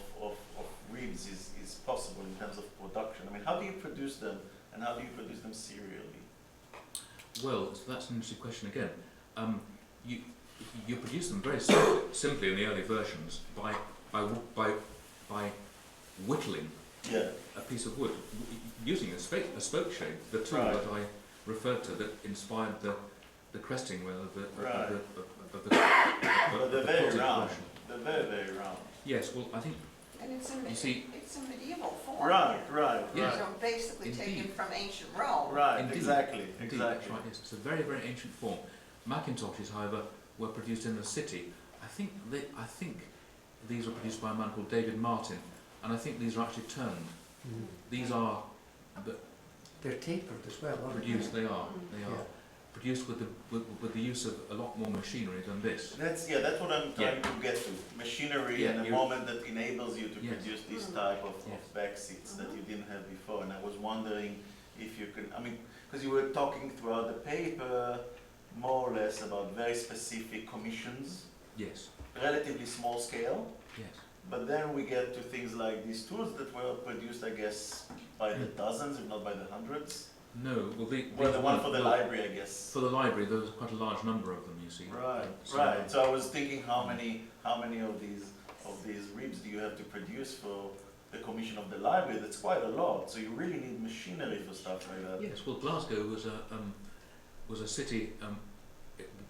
ribs is possible in terms of production. I mean, how do you produce them, and how do you produce them serially?
Well, so that's an interesting question again. you produce them very simply in the early versions by whittling
Yeah.
a piece of wood using a spoke shape, the tool
Right.
that I referred to that inspired the cresting wheel of the
Right.
of the
But they're very
potted
round.
version.
They're very, very round.
Yes, well, I think
And it's
You see-
it's a medieval form.
Right,
Yes.
So basically
Indeed.
taken from ancient Rome.
Right,
Indeed.
exactly,
indeed that's
exactly.
right. Yes, it's a very very ancient form. Mackintoshes, however, were produced in the city. I think these were produced by a man called David Martin, and I think these are actually turned.
Mm.
These are
They're tapered as well, aren't
produced.
they?
They are
Yeah.
produced with the use of a lot more machinery than this.
That's what I'm trying to get to. Machinery
Yeah,
and a
you're-
moment that enables you to
Yes.
produce this type of
Yes.
back seats that you didn't have before. And I was wondering if you can, because you were talking throughout the paper more or less about very specific commissions,
Yes,
relatively small scale.
yes.
But then we get to things like these tools that were produced, I guess, by the dozens, if not by the hundreds.
No, well,
Well, the one for the library, I guess.
For the library, there was quite a large number of them. You see.
Right,
So-
right. So I was thinking, how many of these ribs do you have to produce for the commission of the library? That's quite a lot. So you really need machinery for stuff like that.
Yes, well, Glasgow was a city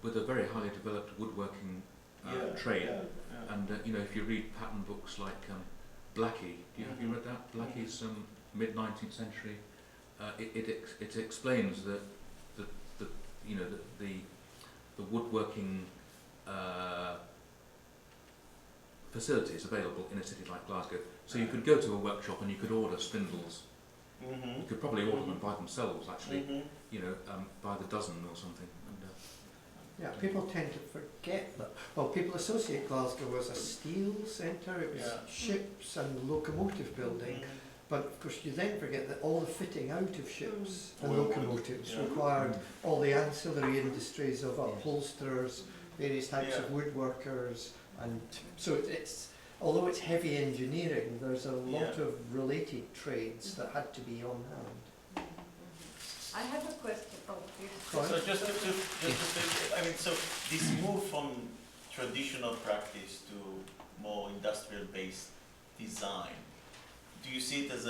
with a very highly developed woodworking trade.
Yeah, yeah.
And if you read pattern books like Blackie, have you read that? Blackie's mid-19th century. It explains that the woodworking facilities available in a city like Glasgow. So you could go to a workshop and you could order spindles. You could probably order them by themselves, actually. By the dozen or something. And,
Yeah, people tend to forget that. Well, people associate Glasgow as a steel centre. It was
Yeah.
ships and locomotive building. But of course, you then forget that all the fitting out of ships and
Well,
locomotives
yeah.
required all the ancillary industries of upholsterers, various types of woodworkers, and so it's although it's heavy engineering, there's a lot
Yeah.
of related trades that had to be on hand.
I have a question. Oh, yes.
Go
So
on.
just to so this move from traditional practice to more industrial-based design, do you see it as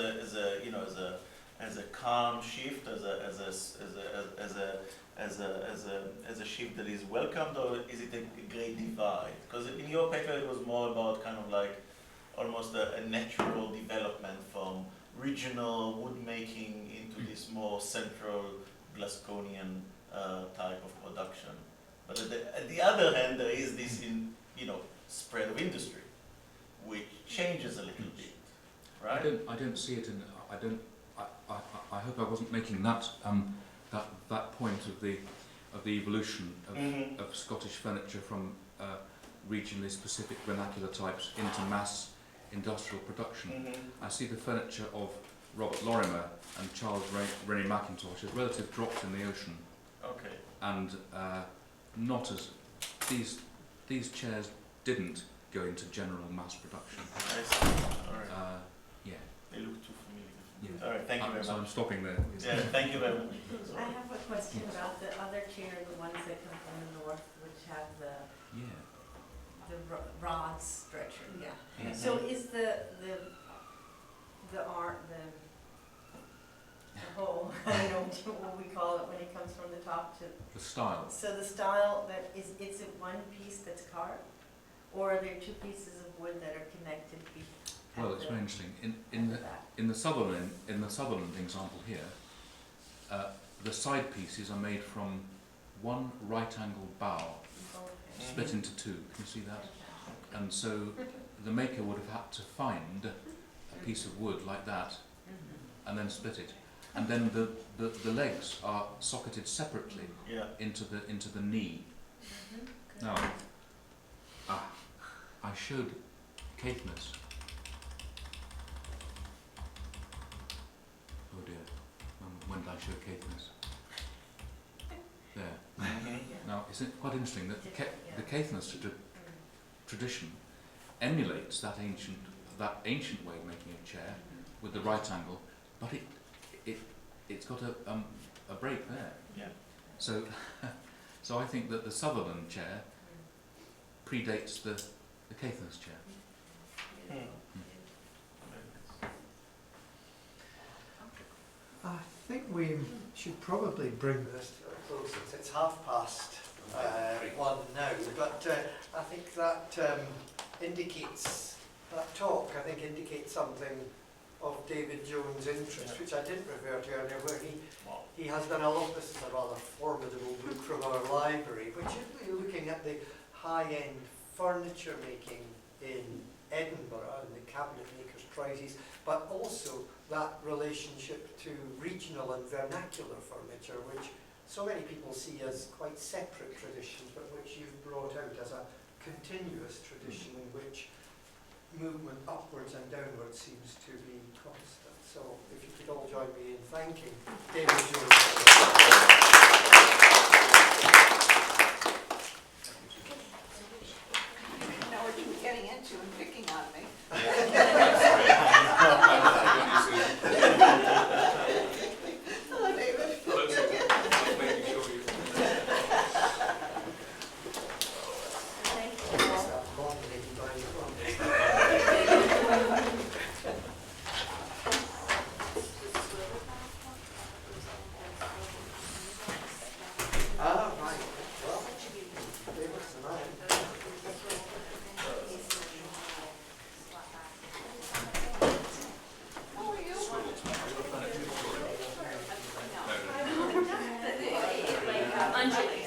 a calm shift, as a shift that is welcomed, or is it a great divide? Because in your paper it was more about kind of like almost a natural development from regional woodmaking into this more central Glasgonian type of production. But at the other hand, there is this spread of industry, which changes a little bit, right?
I don't see it in. I hope I wasn't making that point of the evolution of Scottish furniture from regionally specific vernacular types into mass industrial production. I see the furniture of Robert Lorimer and Charles Rennie Mackintosh as relative drops in the ocean,
Okay.
and not as these chairs didn't go into general mass production.
I see. All right.
Yeah.
They look too familiar.
Yeah.
All right. Thank you very
So I'm
much.
stopping there.
Yeah. Thank you very much.
I have a question about the other chair, the ones that come from the north, which have the
Yeah.
rod stretcher, yeah.
Yeah.
So is the art, the whole, I don't know what we call it when it comes from the top to,
The style.
so the style that is it one piece that's carved? Or are there two pieces of wood that are connected?
Well, it's very interesting. In the Sutherland example here, the side pieces are made from one right-angled bow split into two. Can you see that? And so the maker would have had to find a piece of wood like that and then split it. And then the legs are socketed separately
Yeah.
into the knee. Now, I showed Caithness. Oh dear, when did I show Caithness? There. Now, isn't it quite interesting that the Caithness tradition emulates that ancient way of making a chair with the right angle, but it's got a break there.
Yeah.
So I think that the Sutherland chair predates the Caithos chair.
I think we should probably bring this to a close since it's 1:30 now, but I think that indicates, that talk I think indicates something of David Jones' interest, which I didn't refer to earlier, where he has done a lot. This is a rather formidable book from our library, which is really looking at the high-end furniture making in Edinburgh and the Cabinetmakers prizes, but also that relationship to regional and vernacular furniture, which so many people see as quite separate traditions, but which you've brought out as a continuous tradition in which movement upwards and downwards seems to be constant. So if you could all join me in thanking David Jones.
Know what you were getting into and picking on me. Hello, David.
Undulating.